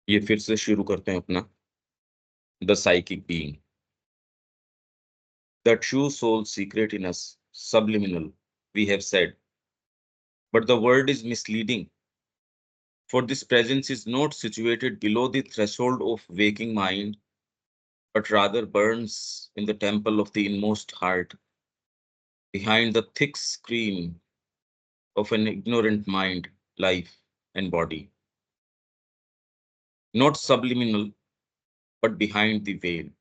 ये फिर से शुरू करते हैं अपना the psychic being the true soul secret in us subliminal we have said, but the word is misleading, for this presence is not situated below the threshold of waking mind, but rather burns in the temple of the inmost heart, behind the thick screen of an ignorant mind, life, and body. Not subliminal, but behind the veil.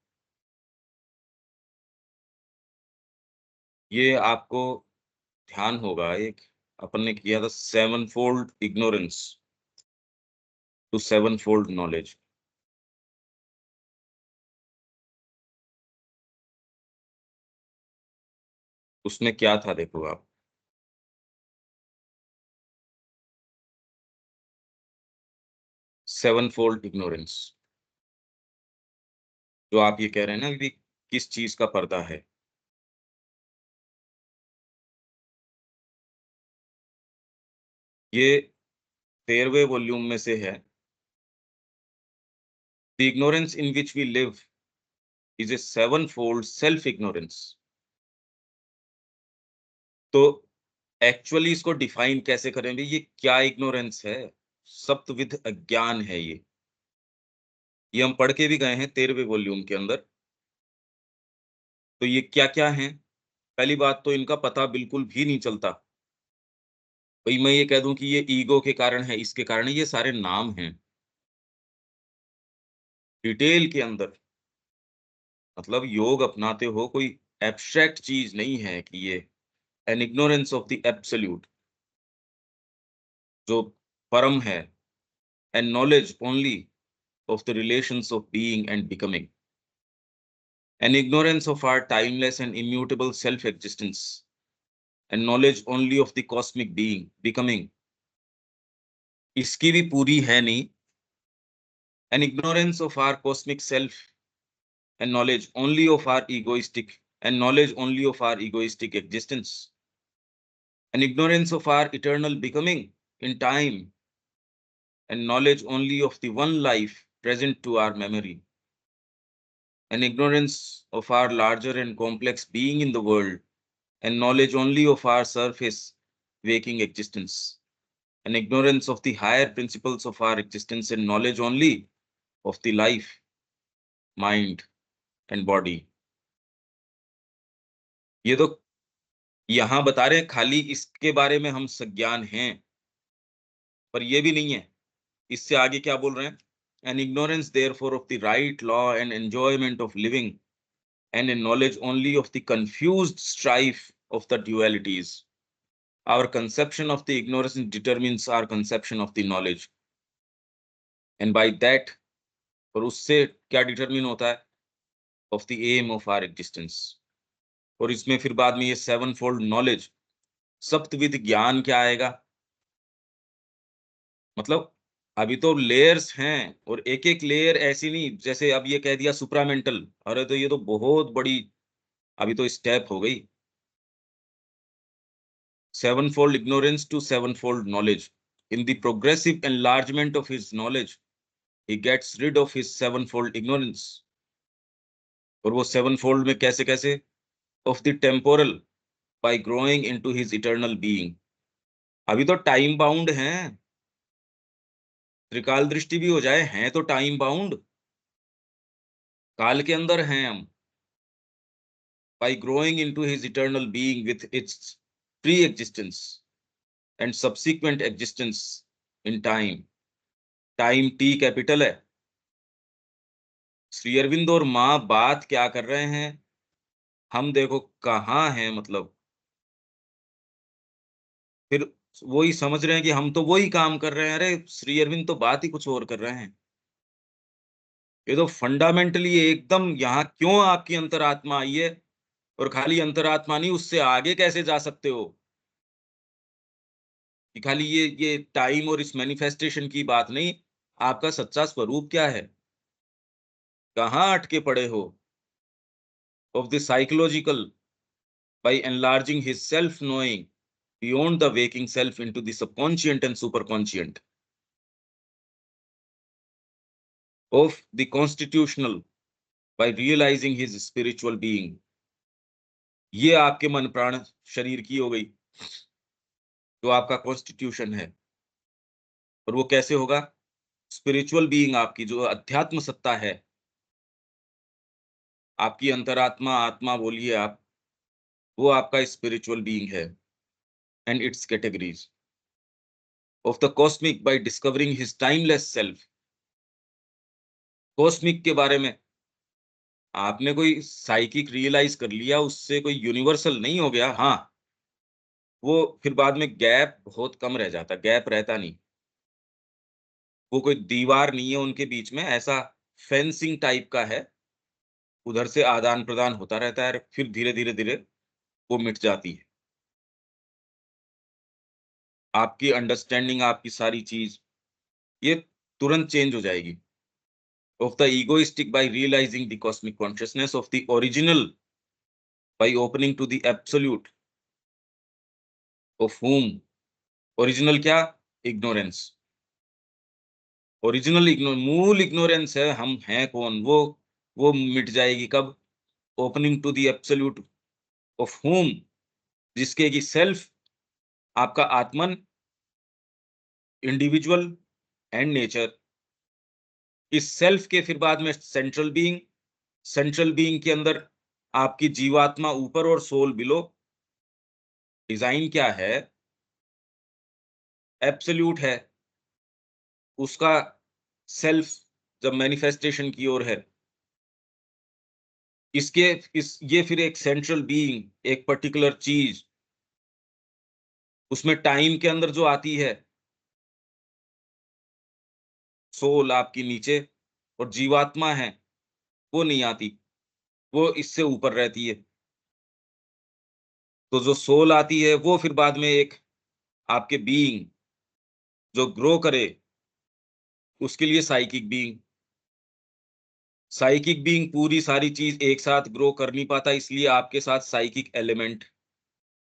ये आपको ध्यान होगा, एक अपन ने किया था seven fold ignorance to seven fold knowledge. उसमें क्या था देखो आप, सेवन फोल्ड इग्नोरेंस। जो आप ये कह रहे हैं ना कि किस चीज का पर्दा है, ये 13वें वॉल्यूम में से है। The ignorance in which we live is a seven fold self ignorance. तो एक्चुअली इसको डिफाइन कैसे करें भाई, ये क्या इग्नोरेंस है? सप्तविध अज्ञान है ये हम पढ़ के भी गए हैं 13वें वॉल्यूम के अंदर। तो ये क्या क्या है? पहली बात तो इनका पता बिल्कुल भी नहीं चलता। भाई मैं ये कह दूं कि ये ईगो के कारण है, इसके कारण है, ये सारे नाम हैं डिटेल के अंदर। मतलब योग अपनाते हो, कोई एब्स्ट्रैक्ट चीज नहीं है कि ये an ignorance of the absolute, जो परम है, and knowledge only of the relations of being and becoming, an ignorance of our timeless and immutable self existence, and knowledge only of the cosmic being becoming. इसकी भी पूरी है नहीं। An ignorance of our cosmic self and knowledge only of our egoistic and knowledge only of our egoistic existence, and ignorance of our eternal becoming in time, and knowledge only of the one life present to our memory, and ignorance of our larger and complex being in the world, and knowledge only of our surface waking existence, and ignorance of the higher principles of our existence, and knowledge only of the life, mind, and body. ये तो यहां बता रहे हैं खाली इसके बारे में हम सज्ञान हैं, पर ये भी नहीं है। इससे आगे क्या बोल रहे हैं? An ignorance therefore of the right law and enjoyment of living, and a knowledge only of the confused strife of the dualities. Our conception of the ignorance determines our conception of the knowledge, and by that, और उससे क्या determine होता है? Of the aim of our existence. और इसमें फिर बाद में ये सेवन फोल्ड नॉलेज, सप्तविध ज्ञान क्या आएगा? मतलब अभी तो लेयर्स हैं, और एक एक लेयर ऐसी नहीं जैसे अब ये कह दिया सुप्रामेंटल, अरे तो ये तो बहुत बड़ी अभी तो स्टेप हो गई। Seven fold ignorance to seven fold knowledge, in the progressive enlargement of his knowledge he gets rid of his seven fold ignorance. और वो सेवन फोल्ड में कैसे कैसे? Of the temporal, by growing into his eternal being. अभी तो time bound हैं, त्रिकाल दृष्टि भी हो जाए हैं तो टाइम बाउंड, काल के अंदर हैं हम। by growing into his eternal being with its pre-existence and subsequent existence in time. Time T capital है। श्री अरविंद और माँ बात क्या कर रहे हैं, हम देखो कहाँ हैं। मतलब फिर वही समझ रहे हैं कि हम तो वही काम कर रहे हैं। अरे श्री अरविंद तो बात ही कुछ और कर रहे हैं। ये तो फंडामेंटली एकदम यहाँ क्यों आपकी अंतरात्मा आई है, और खाली अंतरात्मा नहीं, उससे आगे कैसे जा सकते हो? कि खाली ये टाइम और इस मैनिफेस्टेशन की बात नहीं, आपका सच्चा स्वरूप क्या है? कहाँ अटके पड़े हो? Of the psychological, by enlarging his self knowing beyond the waking self into the subconscient and super conscient. of the constitutional by realizing his spiritual being. ये आपके मन प्राण शरीर की हो गई, जो आपका कॉन्स्टिट्यूशन है। और वो कैसे होगा? स्पिरिचुअल बीइंग, आपकी जो अध्यात्म सत्ता है, आपकी अंतरात्मा, आत्मा बोलिए आप, वो आपका स्पिरिचुअल बीइंग है। And its categories of the cosmic by discovering his timeless self. Cosmic के बारे में आपने कोई साइकिक रियलाइज कर लिया, उससे कोई यूनिवर्सल नहीं हो गया। हाँ, वो फिर बाद में गैप बहुत कम रह जाता, गैप रहता नहीं। वो कोई दीवार नहीं है उनके बीच में, ऐसा फेंसिंग टाइप का है, उधर से आदान प्रदान होता रहता है, फिर धीरे धीरे धीरे वो मिट जाती है। आपकी अंडरस्टैंडिंग, आपकी सारी चीज ये तुरंत चेंज हो जाएगी। Of the egoistic by realizing the cosmic consciousness of the original by opening to the absolute of whom original क्या? इग्नोरेंस। ओरिजिनल मूल इग्नोरेंस है, हम हैं कौन, वो मिट जाएगी कब? Opening to the absolute of whom, जिसके की सेल्फ, आपका आत्मन, इंडिविजुअल एंड नेचर। इस सेल्फ के फिर बाद में सेंट्रल बीइंग, सेंट्रल बीइंग के अंदर आपकी जीवात्मा ऊपर और सोल बिलो। डिजाइन क्या है? एब्सोल्यूट है, उसका सेल्फ जब मैनिफेस्टेशन की ओर है, इसके इस ये फिर एक सेंट्रल बीइंग, एक पर्टिकुलर चीज, उसमें टाइम के अंदर जो आती है, सोल आपकी नीचे और जीवात्मा है, वो नहीं आती, वो इससे ऊपर रहती है। तो जो सोल आती है वो फिर बाद में एक आपके बीइंग जो ग्रो करे, उसके लिए साइकिक बीइंग। साइकिक बीइंग पूरी सारी चीज एक साथ ग्रो कर नहीं पाता, इसलिए आपके साथ साइकिक एलिमेंट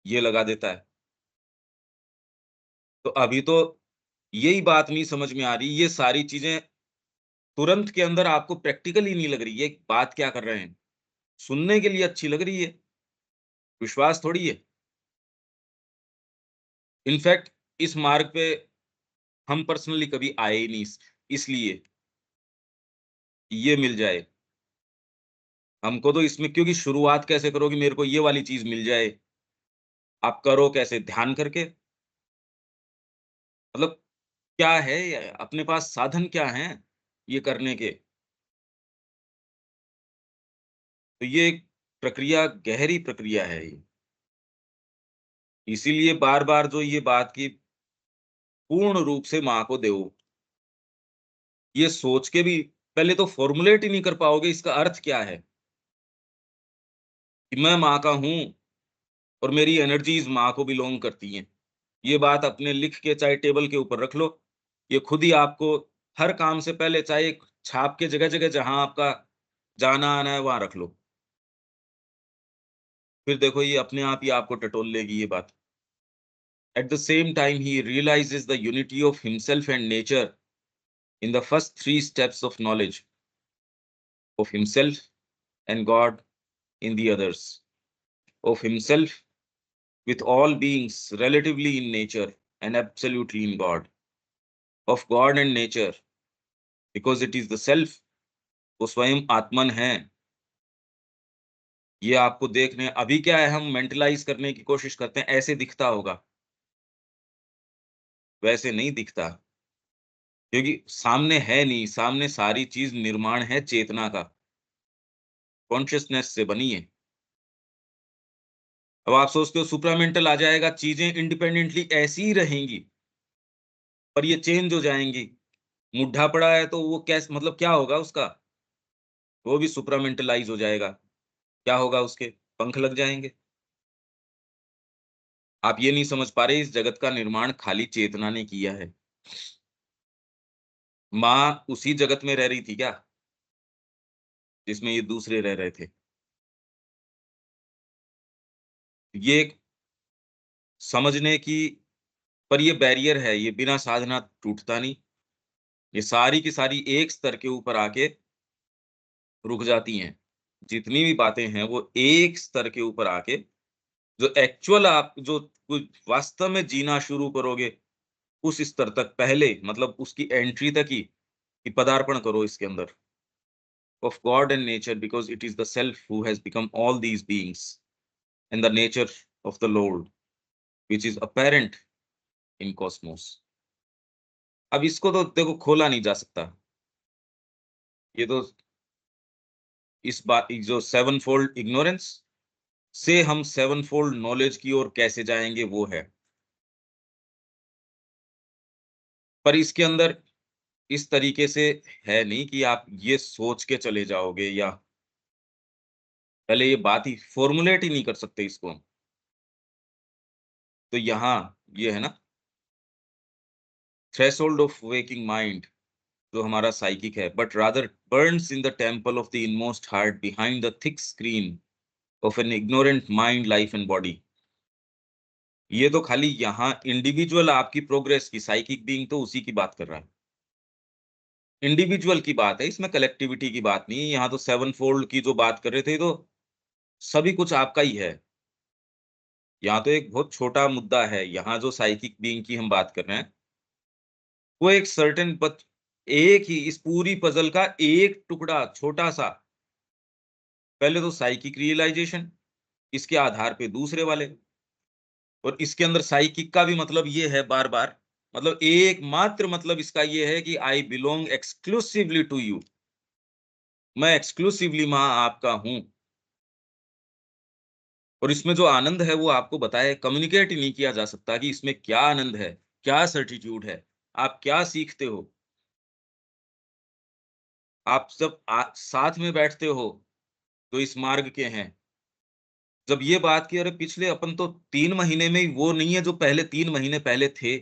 ये लगा देता है। तो अभी तो यही बात नहीं समझ में आ रही, ये सारी चीजें तुरंत के अंदर आपको प्रैक्टिकली नहीं लग रही, ये बात क्या कर रहे हैं, सुनने के लिए अच्छी लग रही है, विश्वास थोड़ी है। इनफैक्ट इस मार्ग पे हम पर्सनली कभी आए ही नहीं, इसलिए ये मिल जाए हमको तो इसमें। क्योंकि शुरुआत कैसे करोगे, मेरे को ये वाली चीज मिल जाए, आप करो कैसे? ध्यान करके। मतलब क्या है अपने पास साधन क्या हैं ये करने के? तो ये एक प्रक्रिया, गहरी प्रक्रिया है ये। इसीलिए बार बार जो ये बात की, पूर्ण रूप से माँ को दो, ये सोच के भी पहले तो फॉर्मुलेट ही नहीं कर पाओगे इसका अर्थ क्या है, कि मैं माँ का हूँ और मेरी एनर्जीज माँ को बिलोंग करती हैं। ये बात अपने लिख के चाहे टेबल के ऊपर रख लो, ये खुद ही आपको हर काम से पहले, चाहे एक छाप के जगह जगह जहां आपका जाना आना है वहां रख लो, फिर देखो ये अपने आप ही आपको टटोल लेगी ये बात। At the same time he realises the unity of himself and nature in the first three steps of knowledge of himself and God in the others, of himself with all beings relatively in nature and absolutely in God, of God and nature because it is the self, वो स्वयं आत्मन है। ये आपको देखने, अभी क्या है, हम मेंटलाइज करने की कोशिश करते हैं, ऐसे दिखता होगा, वैसे नहीं दिखता, क्योंकि सामने है नहीं, सामने सारी चीज निर्माण है चेतना का, कॉन्शियसनेस से बनी है। अब आप सोचते हो सुप्रामेंटल आ जाएगा, चीजें इंडिपेंडेंटली ऐसी ही रहेंगी, पर ये चेंज हो जाएंगी। मुड्ढा पड़ा है तो वो कैसे, मतलब क्या होगा उसका? वो भी सुप्रामेंटलाइज हो जाएगा। क्या होगा उसके? पंख लग जाएंगे। आप ये नहीं समझ पा रहे, इस जगत का निर्माण खाली चेतना ने किया है। माँ उसी जगत में रह रही थी क्या जिसमें ये दूसरे रह रहे थे? ये एक समझने की, पर ये बैरियर है, ये बिना साधना टूटता नहीं। ये सारी की सारी एक स्तर के ऊपर आके रुक जाती हैं। जितनी भी बातें हैं वो एक स्तर के ऊपर आके जो एक्चुअल आप जो कुछ वास्तव में जीना शुरू करोगे, उस स्तर तक पहले मतलब उसकी एंट्री तक ही कि पदार्पण करो इसके अंदर of God and nature because it is the self who has become all these beings and the nature of the Lord which is apparent in cosmos. अब इसको तो देखो खोला नहीं जा सकता। ये तो इस बात जो सेवन फोल्ड इग्नोरेंस से हम सेवन फोल्ड नॉलेज की ओर कैसे जाएंगे वो है। पर इसके अंदर इस तरीके से है नहीं कि आप ये सोच के चले जाओगे या पहले ये बात ही फॉर्मुलेट ही नहीं कर सकते इसको हम। तो यहाँ ये है ना थ्रेशोल्ड ऑफ वेकिंग माइंड जो हमारा साइकिक है but rather Burns in the temple of the inmost heart behind the thick screen of an ignorant mind life and body. ये तो खाली यहाँ इंडिविजुअल आपकी प्रोग्रेस की साइकिक बीइंग तो उसी की बात कर रहा है। इंडिविजुअल की बात है, इसमें कलेक्टिविटी की बात नहीं है। यहाँ तो सेवन फोल्ड की जो बात कर रहे थे तो सभी कुछ आपका ही है। यहाँ तो एक बहुत छोटा मुद्दा है। यहाँ जो साइकिक बीइंग की हम बात कर रहे हैं वो एक सर्टेन बट एक ही इस पूरी पजल का एक टुकड़ा छोटा सा। पहले तो साइकिक रियलाइजेशन, इसके आधार पे दूसरे वाले, और इसके अंदर साइकिक का भी मतलब ये है बार बार मतलब एकमात्र मतलब इसका ये है कि I belong exclusively to you. मैं एक्सक्लूसिवली मां आपका हूं। और इसमें जो आनंद है वो आपको बताया कम्युनिकेट ही नहीं किया जा सकता कि इसमें क्या आनंद है, क्या सर्टिट्यूड है, आप क्या सीखते हो। आप जब साथ में बैठते हो तो इस मार्ग के हैं। जब ये बात की अरे पिछले अपन तो 3 महीने में ही वो नहीं है जो पहले 3 महीने पहले थे,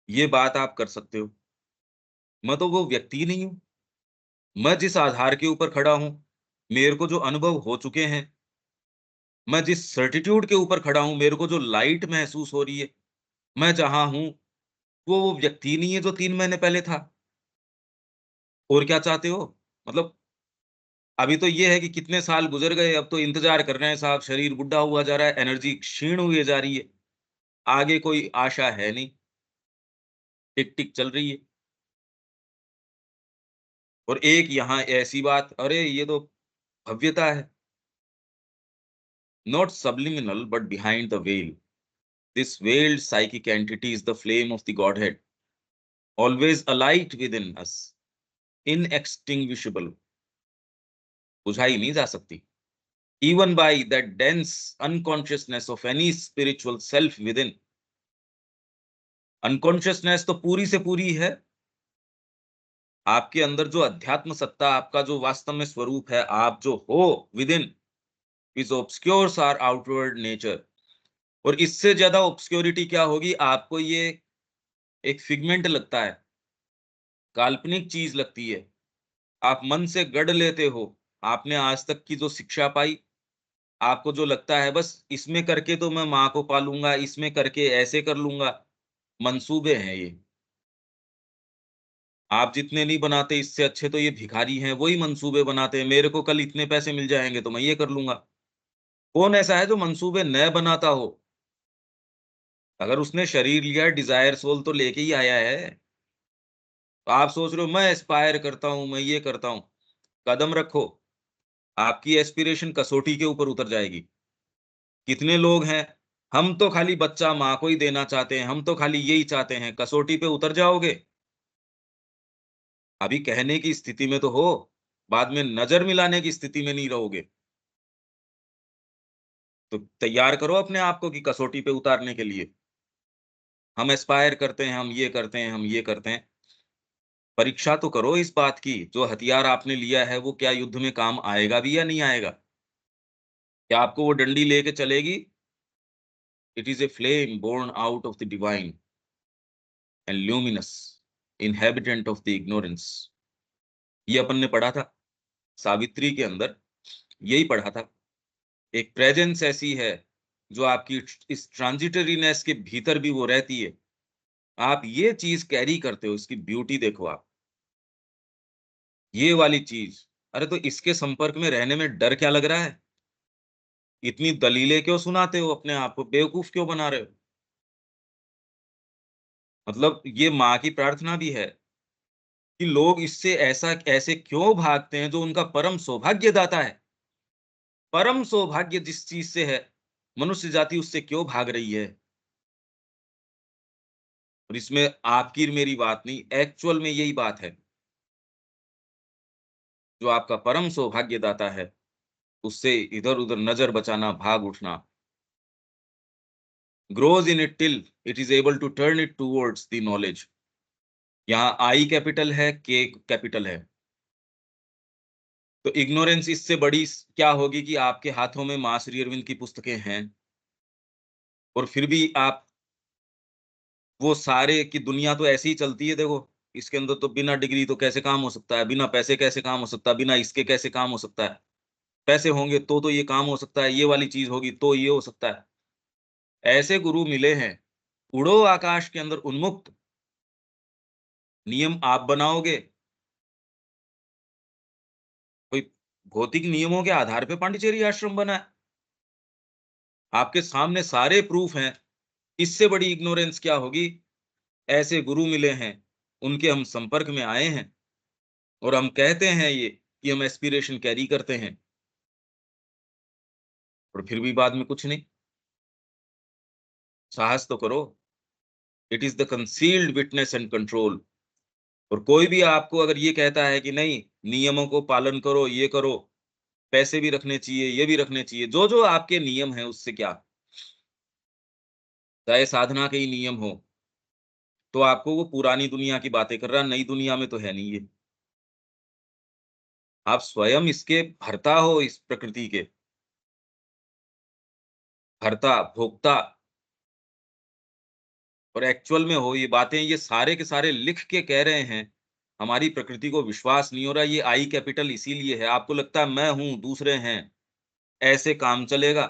ये बात आप कर सकते हो। मैं तो वो व्यक्ति ही नहीं हूं। मैं जिस आधार के ऊपर खड़ा हूं, मेरे को जो अनुभव हो चुके हैं, मैं जिस सर्टिट्यूड के ऊपर खड़ा हूं, मेरे को जो लाइट महसूस हो रही है, मैं जहां हूं वो व्यक्ति नहीं है जो 3 महीने पहले था। और क्या चाहते हो? मतलब अभी तो ये है कि कितने साल गुजर गए, अब तो इंतजार कर रहे हैं साहब, शरीर बुढ़ा हुआ जा रहा है, एनर्जी क्षीण हुई जा रही है, आगे कोई आशा है नहीं, टिक टिक चल रही है। और एक यहाँ ऐसी बात, अरे ये तो भव्यता है। Not subliminal but behind the veil. This veiled psychic entity is the flame of the Godhead, always alight within us, inextinguishable, बुझाई नहीं जा सकती। Even by that dense unconsciousness of any spiritual self within. Unconsciousness तो पूरी से पूरी है। आपके अंदर जो अध्यात्म सत्ता, आपका जो वास्तव में स्वरूप है, आप जो हो within, is obscures our outward nature. और इससे ज्यादा ऑब्सक्योरिटी क्या होगी? आपको ये एक फिगमेंट लगता है, काल्पनिक चीज लगती है, आप मन से गढ़ लेते हो। आपने आज तक की जो शिक्षा पाई, आपको जो लगता है बस इसमें करके तो मैं माँ को पालूंगा, इसमें करके ऐसे कर लूंगा, मंसूबे हैं ये। आप जितने नहीं बनाते इससे अच्छे तो ये भिखारी हैं, वही मंसूबे बनाते हैं, मेरे को कल इतने पैसे मिल जाएंगे तो मैं ये कर लूंगा। कौन ऐसा है जो मंसूबे न बनाता हो? अगर उसने शरीर लिया, डिजायर सोल तो लेके ही आया है। तो आप सोच रहे हो मैं एस्पायर करता हूं, मैं ये करता हूं, कदम रखो, आपकी एस्पिरेशन कसौटी के ऊपर उतर जाएगी। कितने लोग हैं, हम तो खाली बच्चा माँ को ही देना चाहते हैं, हम तो खाली यही चाहते हैं, कसौटी पे उतर जाओगे, अभी कहने की स्थिति में तो हो, बाद में नजर मिलाने की स्थिति में नहीं रहोगे। तो तैयार करो अपने आप को कि कसौटी पे उतारने के लिए। हम एस्पायर करते हैं, हम ये करते हैं, हम ये करते हैं। परीक्षा तो करो इस बात की, जो हथियार आपने लिया है वो क्या युद्ध में काम आएगा भी या नहीं आएगा? क्या आपको वो डंडी लेके चलेगी? It is a flame born out of the divine and luminous inhabitant of the ignorance. ये अपन ने पढ़ा था सावित्री के अंदर, यही पढ़ा था। एक प्रेजेंस ऐसी है जो आपकी इस ट्रांजिटरीनेस के भीतर भी वो रहती है। आप ये चीज कैरी करते हो, इसकी ब्यूटी देखो आप, ये वाली चीज। अरे तो इसके संपर्क में रहने में डर क्या लग रहा है? इतनी दलीलें क्यों सुनाते हो? अपने आप को बेवकूफ क्यों बना रहे हो? मतलब ये माँ की प्रार्थना भी है कि लोग इससे ऐसा ऐसे क्यों भागते हैं जो उनका परम सौभाग्यदाता है। परम सौभाग्य जिस चीज से है, मनुष्य जाति उससे क्यों भाग रही है? और इसमें आपकी मेरी बात नहीं, एक्चुअल में यही बात है। जो आपका परम सौभाग्यदाता है, उससे इधर-उधर नज़र बचाना, भाग उठना। grows in it till it is able to turn it towards the knowledge। यहाँ आई कैपिटल है, के कैपिटल है। तो इग्नोरेंस इससे बड़ी क्या होगी कि आपके हाथों में माँ श्री अरविंद की पुस्तकें हैं और फिर भी आप वो सारे की दुनिया तो ऐसी ही चलती है देखो, इसके अंदर तो बिना डिग्री तो कैसे काम हो सकता है, बिना पैसे कैसे काम हो सकता है, बिना इसके कैसे काम हो सकता है। पैसे होंगे तो ये काम हो सकता है, ये वाली चीज़ होगी तो ये हो सकता है। ऐसे गुरु मिले हैं, उड़ो आकाश के अंदर उन्मुक्त, नियम आप बनाओगे, कोई भौतिक नियमों के आधार पे पांडिचेरी आश्रम बना है। आपके सामने सारे प्रूफ हैं, इससे बड़ी इग्नोरेंस क्या होगी? ऐसे गुरु मिले हैं, उनके हम संपर्क में आए हैं और हम कहते हैं ये कि हम एस्पिरेशन कैरी करते हैं और फिर भी बाद में कुछ नहीं। साहस तो करो। It is the concealed witness and control. और कोई भी आपको अगर ये कहता है कि नहीं, नियमों को पालन करो, ये करो, पैसे भी रखने चाहिए, ये भी रखने चाहिए, जो-जो आपके नियम हैं उससे क्या? चाहे साधना के ही नियम हो, तो आपको वो पुरानी दुनिया की बातें कर रहा है, नई दुनिया में तो है नहीं ये। आप स्वयं इसके भर्ता हो, इस प्रकृति के, भर्ता, भोक्ता, और एक्चुअल में हो ये बातें, ये सारे के सारे लिख के कह रहे हैं। हमारी प्रकृति को विश्वास नहीं हो रहा, ये आई कैपिटल इसीलिए है। आपको लगता है मैं हूँ, दूसरे हैं, ऐसे काम चलेगा?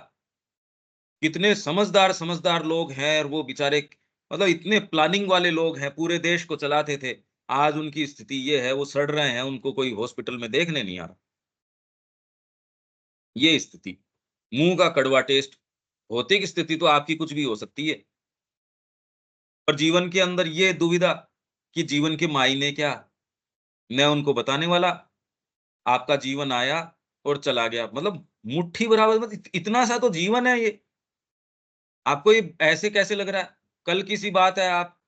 कितने समझदार-समझदार लोग हैं और वो बेचारे मतलब इतने प्लानिंग वाले लोग हैं, पूरे देश को चलाते थे। आज उनकी स्थिति ये है, वो सड़ रहे हैं, उनको कोई हॉस्पिटल में देखने नहीं आ रहा। ये स्थिति, मुँह का कड़वा टेस्ट, भौतिक स्थिति तो आपकी कुछ भी हो सकती है, पर जीवन के अंदर ये दुविधा कि जीवन के मायने क्या? मैं उनको बताने वाला, आपका जीवन आया और चला गया। मतलब मुट्ठी बराबर, मतलब इतना सा तो जीवन है ये। आपको ये ऐसे कैसे लग रहा है? कल की सी बात है, आप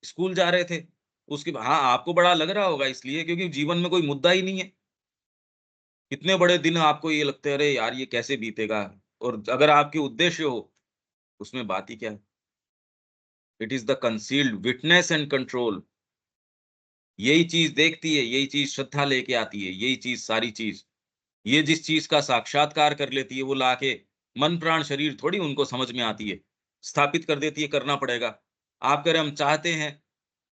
स्कूल जा रहे थे, उसके हाँ, आपको बड़ा लग रहा होगा इसलिए क्योंकि जीवन में कोई मुद्दा ही नहीं है। इतने बड़े दिन आपको ये लगते हैं, अरे यार ये कैसे बीतेगा? और अगर आपके उद्देश्य हो, उसमें बात ही क्या है? It is the concealed witness and control. यही चीज़ देखती है, यही चीज़ श्रद्धा लेके आती है, यही चीज़ सारी चीज़। ये जिस चीज़ का साक्षात्कार कर लेती है, वो लाके मन, प्राण, शरीर थोड़ी उनको समझ में आती है। स्थापित कर देती है, करना पड़ेगा। आप कह रहे हम चाहते हैं,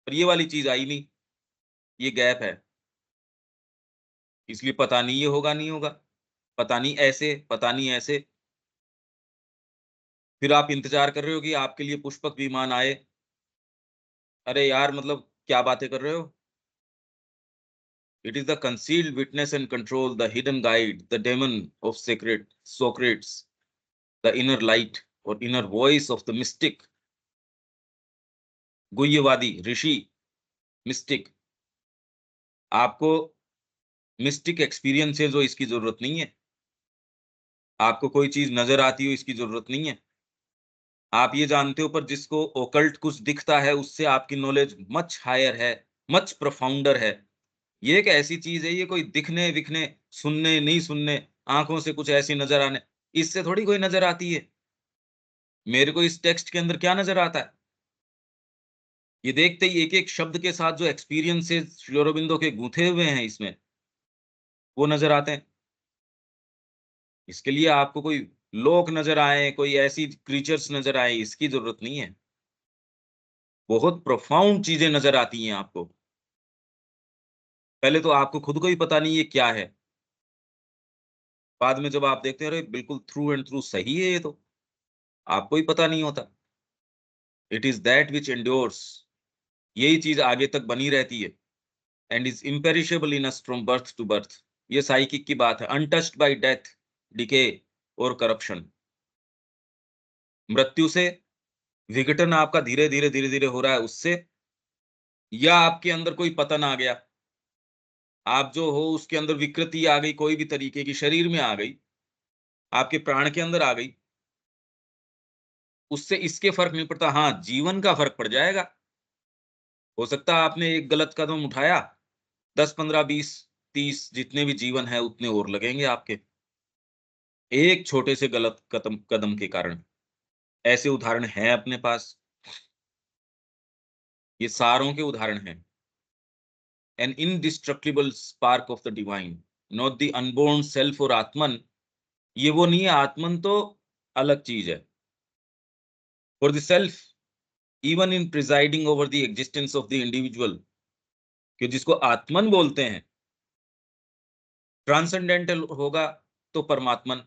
पर ये वाली चीज़ आई नहीं, ये गैप है। इसलिए पता नहीं ये होगा, नहीं होगा, पता नहीं ऐसे, पता नहीं ऐसे। फिर आप इंतज़ार कर रहे हो कि आपके लिए पुष्पक विमान आए। अरे यार मतलब क्या बातें कर रहे हो? It is the concealed witness and control, the hidden guide, the daemon of secret Socrates, the inner light or inner voice of the mystic, गुह्यवादी, ऋषि, मिस्टिक। आपको मिस्टिक एक्सपीरियंसेस हो इसकी ज़रूरत नहीं है। आपको कोई चीज़ नज़र आती हो इसकी ज़रूरत नहीं है। आप ये जानते हो पर जिसको ओकल्ट कुछ दिखता है उससे आपकी नॉलेज मच हायर है, मच प्रोफाउंडर है। ये एक ऐसी चीज़ है, ये कोई दिखने-विखने, सुनने, नहीं सुनने, आँखों से कुछ ऐसी नज़र आने, इससे थोड़ी कोई नज़र आती है। मेरे को इस टेक्स्ट के अंदर क्या नज़र आता है? ये देखते ही एक-एक शब्द के साथ जो एक्सपीरियंसेस श्री अरबिंदो के गूँथे हुए हैं इसमें, वो नज़र आते हैं। इसके लिए आपको कोई लोक नज़र आएँ, कोई ऐसी क्रीचर्स नज़र आएँ, इसकी ज़रूरत नहीं है। बहुत प्रोफाउंड चीज़ें नज़र आती हैं आपको। पहले तो आपको खुद को ही पता नहीं ये क्या है। बाद में जब आप देखते हैं, अरे! बिल्कुल थ्रू एंड थ्रू सही है ये तो, आपको ही पता नहीं होता। It is that which endures. यही चीज आगे तक बनी रहती है, and is imperishable in us from birth to birth. ये साइकिक की बात है, अनटच्ड बाय डेथ, डिके और करप्शन। मृत्यु से, विघटन आपका धीरे धीरे धीरे धीरे हो रहा है उससे, या आपके अंदर कोई पतन आ गया, आप जो हो उसके अंदर विकृति आ गई, कोई भी तरीके की शरीर में आ गई, आपके प्राण के अंदर आ गई, उससे इसके फर्क नहीं पड़ता। हाँ, जीवन का फर्क पड़ जाएगा। हो सकता है आपने एक गलत कदम उठाया, 10 15 20 30 जितने भी जीवन है उतने और लगेंगे आपके, एक छोटे से गलत कदम कदम के कारण। ऐसे उदाहरण हैं अपने पास, ये सारों के उदाहरण हैं। An indestructible spark of the divine, not the unborn self और आत्मन। ये वो नहीं है, आत्मन तो अलग चीज है। For the self, even in presiding over the existence of the individual, कि जिसको आत्मन बोलते हैं, ट्रांसेंडेंटल होगा तो परमात्मन,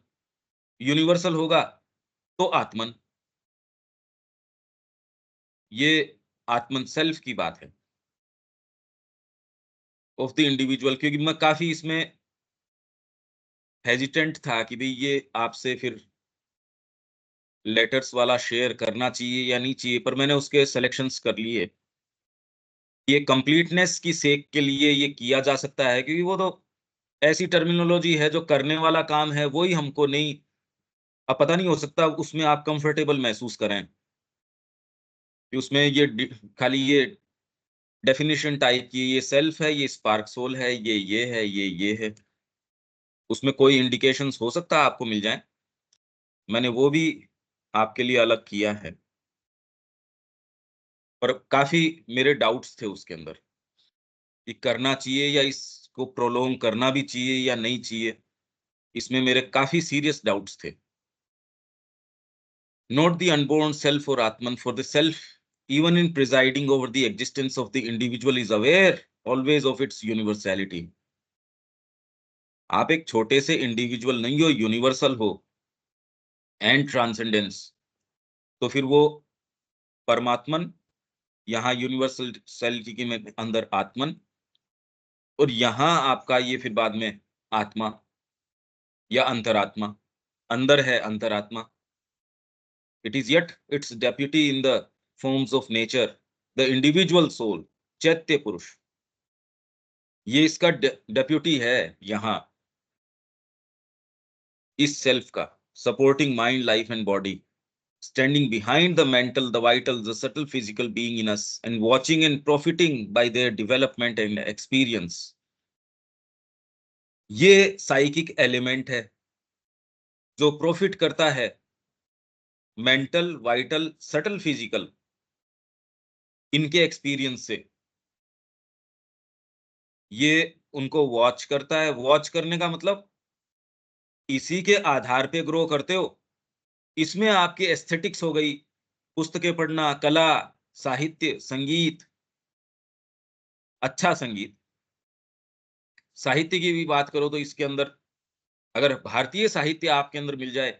यूनिवर्सल होगा तो आत्मन। ये आत्मन सेल्फ की बात है, ऑफ द इंडिविजुअल। क्योंकि मैं काफी इसमें हेजिटेंट था कि भाई ये आपसे फिर लेटर्स वाला शेयर करना चाहिए या नहीं चाहिए, पर मैंने उसके सिलेक्शंस कर लिए। ये कंप्लीटनेस की सेक के लिए ये किया जा सकता है, क्योंकि वो तो ऐसी टर्मिनोलॉजी है जो करने वाला काम है वही हमको नहीं, अब पता नहीं, हो सकता उसमें आप कंफर्टेबल महसूस करें कि उसमें खाली ये डेफिनेशन टाइप की, ये सेल्फ है, ये स्पार्क सोल है, ये है, ये है, उसमें कोई इंडिकेशंस हो सकता है आपको मिल जाए। मैंने वो भी आपके लिए अलग किया है, पर काफी मेरे डाउट्स थे उसके अंदर कि करना चाहिए या इसको प्रोलोंग करना भी चाहिए या नहीं चाहिए। इसमें मेरे काफी सीरियस डाउट्स थे। Not the unborn self or Atman, for the self, even in presiding over the existence of the individual, is aware always of its universality. आप एक छोटे से इंडिविजुअल नहीं हो, यूनिवर्सल हो, एंड ट्रांसेंडेंस। तो फिर वो परमात्मन, यहाँ यूनिवर्सल सेलिटी के में अंदर आत्मन, और यहाँ आपका ये फिर बाद में आत्मा या अंतरात्मा, अंदर है अंतरात्मा। It is yet its deputy in the forms of nature, the individual soul, चैत्य पुरुष। ये इसका डेप्यूटी है यहाँ, इस सेल्फ का, supporting mind, life and body, standing behind the mental, the vital, the subtle physical being in us, and watching and profiting by their development and experience. ये psychic element है जो प्रॉफिट करता है mental, vital, subtle, physical, इनके experience से। ये उनको watch करता है। वॉच करने का मतलब इसी के आधार पे ग्रो करते हो। इसमें आपकी एस्थेटिक्स हो गई, पुस्तकें पढ़ना, कला, साहित्य, संगीत, अच्छा संगीत, साहित्य की भी बात करो तो इसके अंदर अगर भारतीय साहित्य आपके अंदर मिल जाए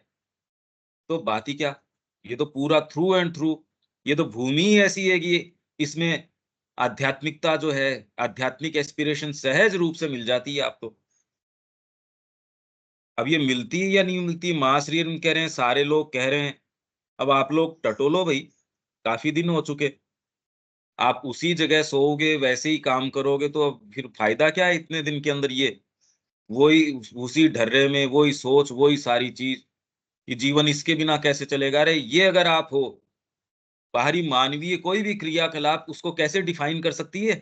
तो बात ही क्या। ये तो पूरा थ्रू एंड थ्रू, ये तो भूमि ही ऐसी है कि इसमें आध्यात्मिकता जो है, आध्यात्मिक एस्पिरेशन सहज रूप से मिल जाती है आपको। अब ये मिलती है या नहीं मिलती, मास रीजन कह रहे हैं, सारे लोग कह रहे हैं। अब आप लोग टटोलो भाई, काफी दिन हो चुके, आप उसी जगह सोओगे, वैसे ही काम करोगे, तो अब फिर फायदा क्या है इतने दिन के अंदर। ये वही, उसी ढर्रे में वही सोच, वही सारी चीज, कि जीवन इसके बिना कैसे चलेगा। अरे ये अगर आप हो, बाहरी मानवीय कोई भी क्रियाकलाप उसको कैसे डिफाइन कर सकती है।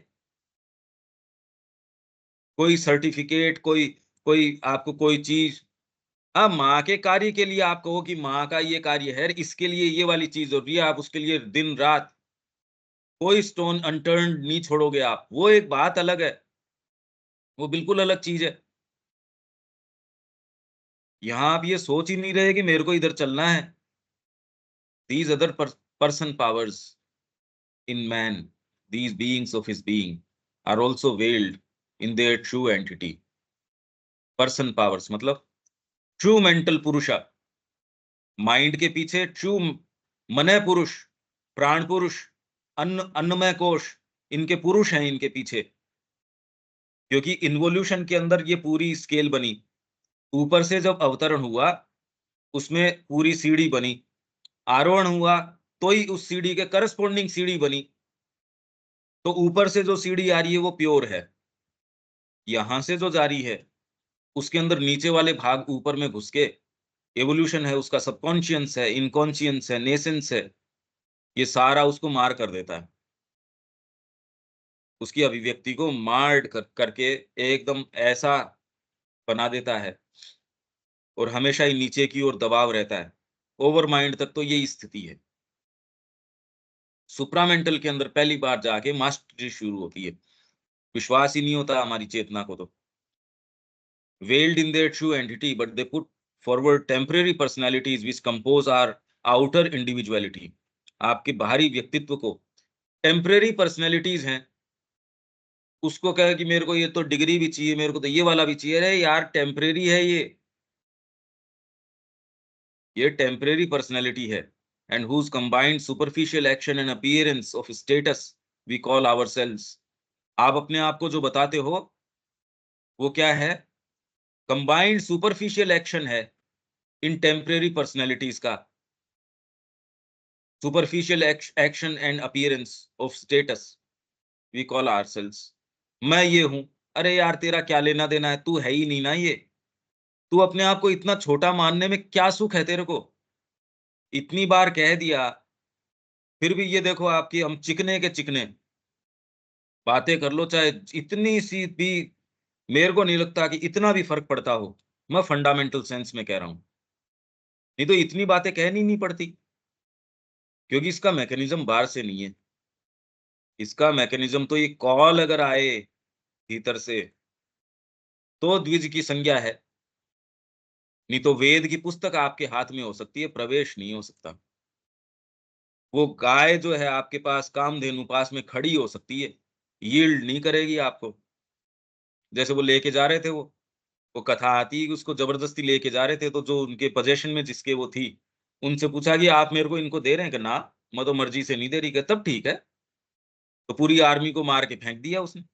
कोई सर्टिफिकेट, कोई कोई आपको कोई चीज, हाँ, माँ के कार्य के लिए आप कहो कि माँ का ये कार्य है, इसके लिए ये वाली चीज हो रही है, आप उसके लिए दिन रात कोई स्टोन अनटर्न्ड नहीं छोड़ोगे आप, वो एक बात अलग है, वो बिल्कुल अलग चीज है। यहाँ आप ये सोच ही नहीं रहे कि मेरे को इधर चलना है। These other person powers in man, these beings of his being, are also veiled in their true entity. Person powers मतलब ट्रू मेंटल पुरुषा, माइंड के पीछे ट्रू मनय पुरुष, प्राण पुरुष, अन्नमय कोश, इनके पुरुष हैं इनके पीछे, क्योंकि इन्वोल्यूशन के अंदर ये पूरी स्केल बनी। ऊपर से जब अवतरण हुआ उसमें पूरी सीढ़ी बनी, आरोहण हुआ तो ही उस सीढ़ी के करस्पॉन्डिंग सीढ़ी बनी। तो ऊपर से जो सीढ़ी आ रही है वो प्योर है, यहां से जो जारी है उसके अंदर नीचे वाले भाग ऊपर में घुस के एवोल्यूशन है, उसका सबकॉन्शियस है, इनकॉन्शियस है, नेसेंस है, ये सारा उसको मार कर देता है, उसकी अभिव्यक्ति को मार्ड करके एकदम ऐसा बना देता है, और हमेशा ही नीचे की ओर दबाव रहता है। ओवर माइंड तक तो यही स्थिति है। सुप्रामेंटल के अंदर पहली बार जाके मास्टरी शुरू होती है। विश्वास ही नहीं होता हमारी चेतना को तो। veiled in their true entity, but they put forward temporary personalities which compose our outer individuality. आपके बाहरी व्यक्तित्व को टेम्परेरी पर्सनैलिटीज हैं, उसको कहे कि मेरे को ये तो डिग्री भी चाहिए, मेरे को तो ये वाला भी चाहिए। अरे यार टेम्परेरी है ये टेम्परेरी पर्सनैलिटी है। And whose combined superficial action and appearance of status we call ourselves. आप अपने आप को जो बताते हो वो क्या है? कंबाइंड सुपरफिशियल एक्शन है इन टेम्परेरी पर्सनैलिटीज का। Superficial action and appearance of status we call ourselves. मैं ये हूं। अरे यार तेरा क्या लेना देना है, तू है ही नहीं ना ये। तू अपने आप को इतना छोटा मानने में क्या सुख है तेरे को? इतनी बार कह दिया फिर भी ये देखो आपकी हम चिकने के चिकने बातें कर लो, चाहे इतनी सी भी, मेरे को नहीं लगता कि इतना भी फर्क पड़ता हो। मैं फंडामेंटल सेंस में कह रहा हूं, नहीं तो इतनी बातें कहनी नहीं पड़ती, क्योंकि इसका मैकेनिज्म बाहर से नहीं है। इसका मैकेनिज्म तो ये कॉल अगर आए भीतर से तो द्विज की संज्ञा है, नहीं तो वेद की पुस्तक आपके हाथ में हो सकती है, प्रवेश नहीं हो सकता। वो गाय जो है आपके पास कामधेनु पास में खड़ी हो सकती है, यील्ड नहीं करेगी आपको। जैसे वो लेके जा रहे थे, वो कथा आती है कि उसको जबरदस्ती लेके जा रहे थे, तो जो उनके पोजेशन में जिसके वो थी, उनसे पूछा कि आप मेरे को इनको दे रहे हैं? कि ना, मैं तो मर्जी से नहीं दे रही। तब ठीक है, तो पूरी आर्मी को मार के फेंक दिया उसने।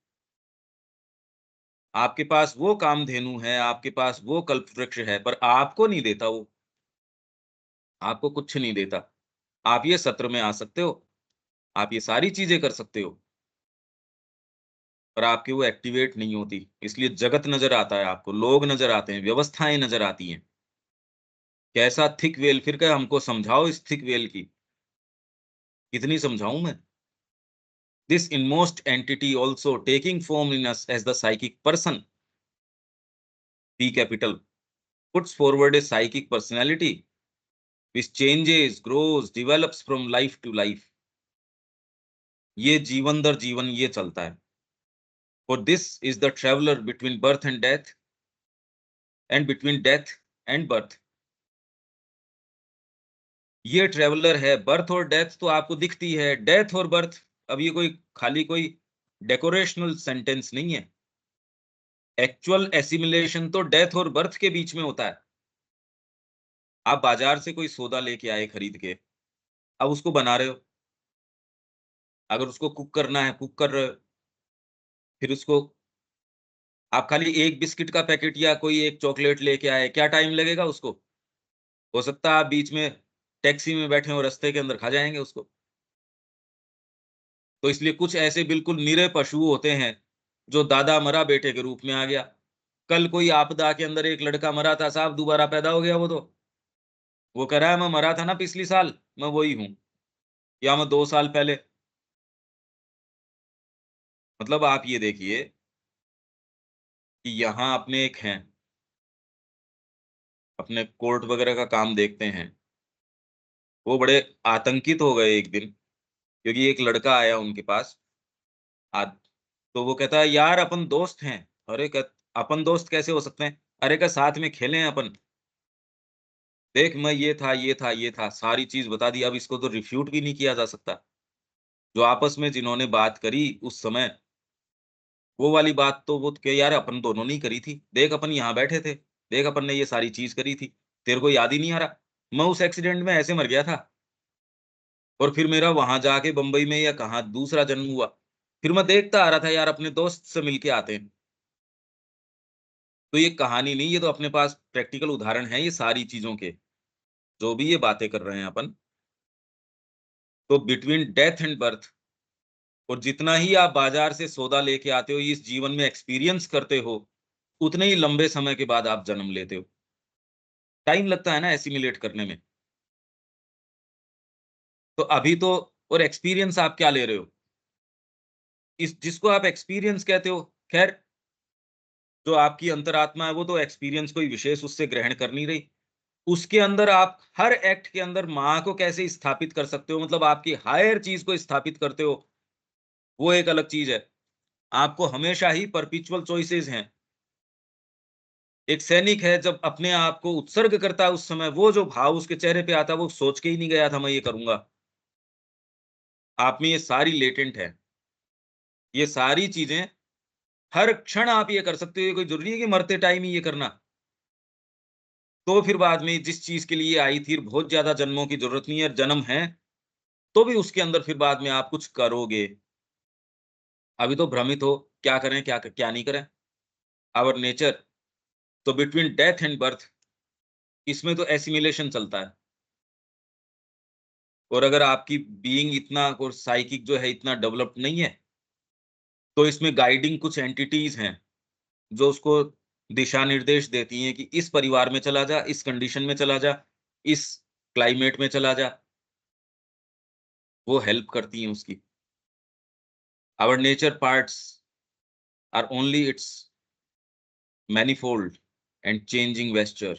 आपके पास वो कामधेनु है, आपके पास वो कल्प वृक्ष है, पर आपको नहीं देता वो, आपको कुछ नहीं देता। आप ये सत्र में आ सकते हो, आप ये सारी चीजें कर सकते हो, पर आपकी वो एक्टिवेट नहीं होती। इसलिए जगत नजर आता है आपको, लोग नजर आते हैं, व्यवस्थाएं नजर आती हैं। कैसा थिक वेल, फिर क्या हमको समझाओ इस थिक वेल की, कितनी समझाऊं मैं? This inmost entity also taking form in us as the psychic person, P capital, puts forward a psychic personality which changes, grows, develops from life to life. ये जीवन दर जीवन ये चलता है। For this is the traveler between birth and death, and between death and birth. ये traveller है। Birth और death तो आपको दिखती है, डेथ और बर्थ अब ये कोई खाली कोई डेकोरेशनल सेंटेंस नहीं है। एक्चुअल एसिमिलेशन तो डेथ और बर्थ के बीच में होता है। आप बाजार से कोई सौदा लेके आए खरीद के, अब उसको बना रहे हो, अगर उसको कुक करना है कुक कर रहे हो, फिर उसको आप खाली एक बिस्किट का पैकेट या कोई एक चॉकलेट लेके आए, क्या टाइम लगेगा उसको? हो सकता है आप बीच में टैक्सी में बैठे हो, रास्ते के अंदर खा जाएंगे उसको। तो इसलिए कुछ ऐसे बिल्कुल निरे पशु होते हैं जो दादा मरा बेटे के रूप में आ गया। कल कोई आपदा के अंदर एक लड़का मरा था साहब, दोबारा पैदा हो गया वो कह रहा है मैं मरा था ना पिछली साल, मैं वही हूं, या मैं 2 साल पहले। मतलब आप ये देखिए कि यहाँ अपने एक हैं, अपने कोर्ट वगैरह का काम देखते हैं, वो बड़े आतंकित हो गए एक दिन, क्योंकि एक लड़का आया उनके पास। आज तो वो कहता है यार अपन दोस्त हैं। अरे अपन दोस्त कैसे हो सकते हैं? अरे का साथ में खेले हैं अपन, देख मैं ये था ये था ये था, सारी चीज बता दी। अब इसको तो रिफ्यूट भी नहीं किया जा सकता। जो आपस में जिन्होंने बात करी उस समय, वो वाली बात तो वो के यार अपन दोनों ने ही करी थी, देख अपन यहाँ बैठे थे, देख अपन ने ये सारी चीज करी थी, तेरे को याद ही नहीं आ रहा? मैं उस एक्सीडेंट में ऐसे मर गया था, और फिर मेरा वहां जाके बंबई में या कहा दूसरा जन्म हुआ। फिर मैं देखता आ रहा था यार अपने दोस्त से मिलके आते हैं। तो ये कहानी नहीं, ये तो अपने पास प्रैक्टिकल उदाहरण है ये सारी चीज़ों के, जो भी ये बातें कर रहे हैं अपन। तो बिटवीन डेथ एंड बर्थ, और जितना ही आप बाज़ार से सौदा लेके आते हो, इस जीवन में एक्सपीरियंस करते हो, उतने ही लंबे समय के बाद आप जन्म लेते हो। टाइम लगता है ना एसिमिलेट करने में। तो अभी तो, और एक्सपीरियंस आप क्या ले रहे हो? इस जिसको आप एक्सपीरियंस कहते हो, खैर जो आपकी अंतरात्मा है वो तो एक्सपीरियंस कोई विशेष उससे ग्रहण कर नहीं रही। उसके अंदर आप हर एक्ट के अंदर माँ को कैसे स्थापित कर सकते हो, मतलब आपकी हायर चीज़ को स्थापित करते हो, वो एक अलग चीज़ है। आपको हमेशा ही परपेचुअल चॉइसेस हैं। एक सैनिक है जब अपने आप को उत्सर्ग करता है उस समय, वो जो भाव उसके चेहरे पे आता है, वो सोच के ही नहीं गया था मैं ये करूँगा। आप में ये सारी लेटेंट है। ये सारी चीज़ें हर क्षण आप ये कर सकते हो, ये कोई ज़रूरी है कि मरते टाइम ही ये करना। तो फिर बाद में जिस चीज़ के लिए आई थी, बहुत ज़्यादा जन्मों की ज़रूरत नहीं है, जन्म है, तो भी उसके अंदर फिर बाद में आप कुछ करोगे। अभी तो भ्रमित हो, क्या करें, क्या नहीं करें? आवर नेचर, तो बिटवीन डेथ एंड बर्थ, इसमें तो एसिमिलेशन चलता है। और अगर आपकी बीइंग इतना और साइकिक जो है इतना डेवलप्ड नहीं है, तो इसमें गाइडिंग कुछ एंटिटीज़ हैं, जो उसको दिशा-निर्देश देती हैं कि इस परिवार में चला जा, इस कंडीशन में चला जा, इस क्लाइमेट में चला जा, वो हेल्प करती हैं उसकी। Our nature parts are only its manifold and changing vesture.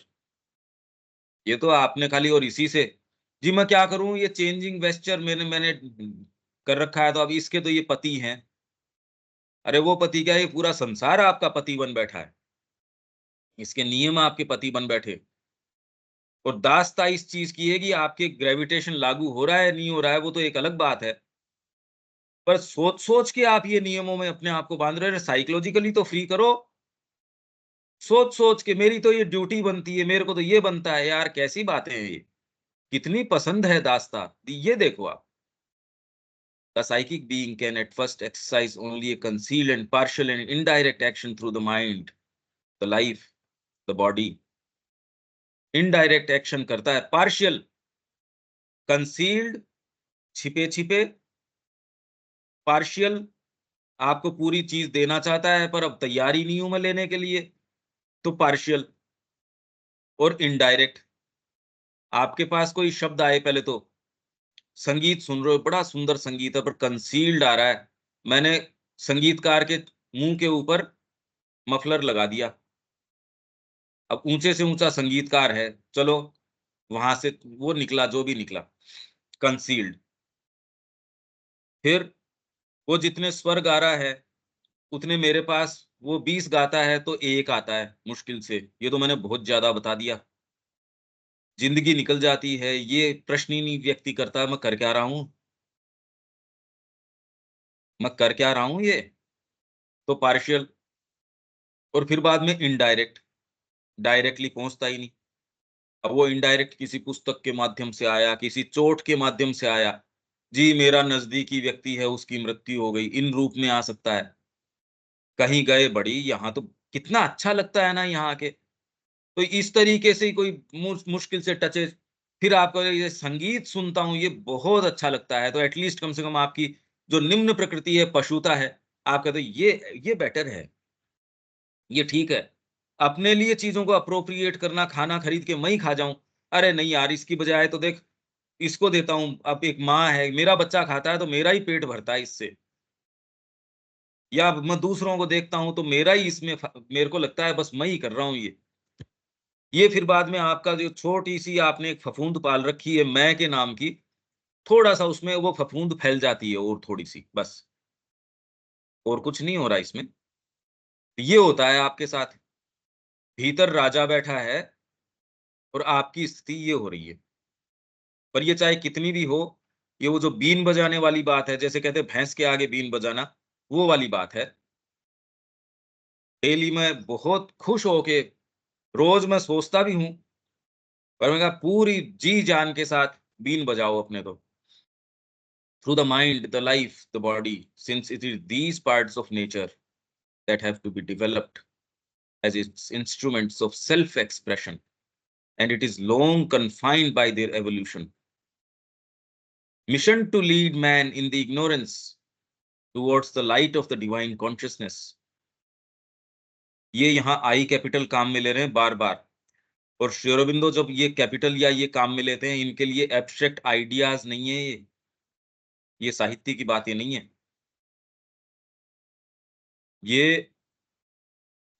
ये तो आपने खाली और इसी से, जी मैं क्या करूँ, ये चेंजिंग वेस्चर मैंने मैंने कर रखा है, तो अब इसके तो ये पति हैं। अरे वो पति क्या, ये पूरा संसार आपका पति बन बैठा है। इसके नियम आपके पति बन बैठे। और दास्ता इस चीज़ की है कि आपके ग्रेविटेशन लागू हो रहा है, नहीं हो रहा है, वो तो एक अलग बात है। पर सोच-सोच के आप ये नियमों में अपने आप को बाँध रहे हैं, साइकोलॉजिकली तो फ्री करो। सोच-सोच के मेरी तो ये ड्यूटी बनती है, मेरे को तो ये बनता है, यार कैसी बातें हैं ये? कितनी पसंद है दास्ताँ, ये देखो आप। The psychic being can at first exercise only a concealed and partial and indirect action through the mind, the life, the body. Indirect action करता है, partial, concealed, छिपे-छिपे, partial, आपको पूरी चीज़ देना चाहता है पर अब तैयार ही नहीं हूँ मैं लेने के लिए, तो partial। और indirect, आपके पास कोई शब्द आए पहले तो, संगीत सुन रहे हो, बड़ा सुंदर संगीत है पर कंसील्ड आ रहा है। मैंने संगीतकार के मुँह के ऊपर मफलर लगा दिया। अब ऊँचे से ऊँचा संगीतकार है, चलो वहाँ से वो निकला जो भी निकला, कंसील्ड। फिर वो जितने स्वर गा रहा है, उतने मेरे पास वो 20 गाता है तो 1 आता है मुश्किल से। ये तो मैंने बहुत ज़्यादा बता दिया। ज़िंदगी निकल जाती है, ये प्रश्न ही नहीं व्यक्ति करता मैं कर क्या रहा हूँ? मैं कर क्या रहा हूँ ये? तो पार्शियल। और फिर बाद में इनडायरेक्ट, डायरेक्टली पहुँचता ही नहीं। अब वो इनडायरेक्ट किसी पुस्तक के माध्यम से आया, किसी चोट के माध्यम से आया। जी, मेरा नज़दीकी व्यक्ति है, उसकी मृत्यु हो गई, इन रूप में आ सकता है। कहीं गए बड़ी, यहाँ तो कितना अच्छा लगता है ना यहाँ आके। तो इस तरीके से ही कोई मुश्किल से टचेज़, फिर आपका ये संगीत सुनता हूँ, ये बहुत अच्छा लगता है, तो एट लीस्ट कम से कम आपकी जो निम्न प्रकृति है, पशुता है, आप कहते हो ये बेटर है, ये ठीक है। अपने लिए चीज़ों को एप्रोप्रिएट करना, खाना खरीद के मैं ही खा जाऊँ, अरे नहीं यार, इसकी बजाय तो देख इसको देता हूँ। अब एक माँ है, मेरा बच्चा खाता है तो मेरा ही पेट भरता है इससे। या मैं दूसरों को देखता हूँ तो मेरा ही इसमें मेरे को लगता है बस मैं ही कर रहा हूँ ये। ये फिर बाद में आपका जो छोटी-सी आपने एक फफूंद पाल रखी है मैं के नाम की, थोड़ा-सा उसमें वो फफूंद फैल जाती है और थोड़ी-सी, बस। और कुछ नहीं हो रहा इसमें। ये होता है आपके साथ। भीतर राजा बैठा है और आपकी स्थिति ये हो रही है। पर ये चाहे कितनी भी हो, ये वो जो बीन बजाने वाली बात है, जैसे कहते हैं भैंस के आगे बीन बजाना, वो वाली बात है। डेली मैं बहुत खुश होके, रोज़ मैं सोचता भी हूँ, पर मैं कहा पूरी जी-जान के साथ बीन बजाओ अपने तो। through the mind, the life, the body, since it is these parts of nature that have to be developed as its instruments of self-expression, and it is long confined by their evolution. Mission to lead man in the ignorance towards the light of the divine consciousness. ये यहाँ आई capital काम में ले रहे हैं बार बार, और श्री अरबिंदो जब ये कैपिटल या ये काम में लेते हैं, इनके लिए एब्स्ट्रैक्ट आइडियाज नहीं है, ये साहित्य की बातें नहीं है, ये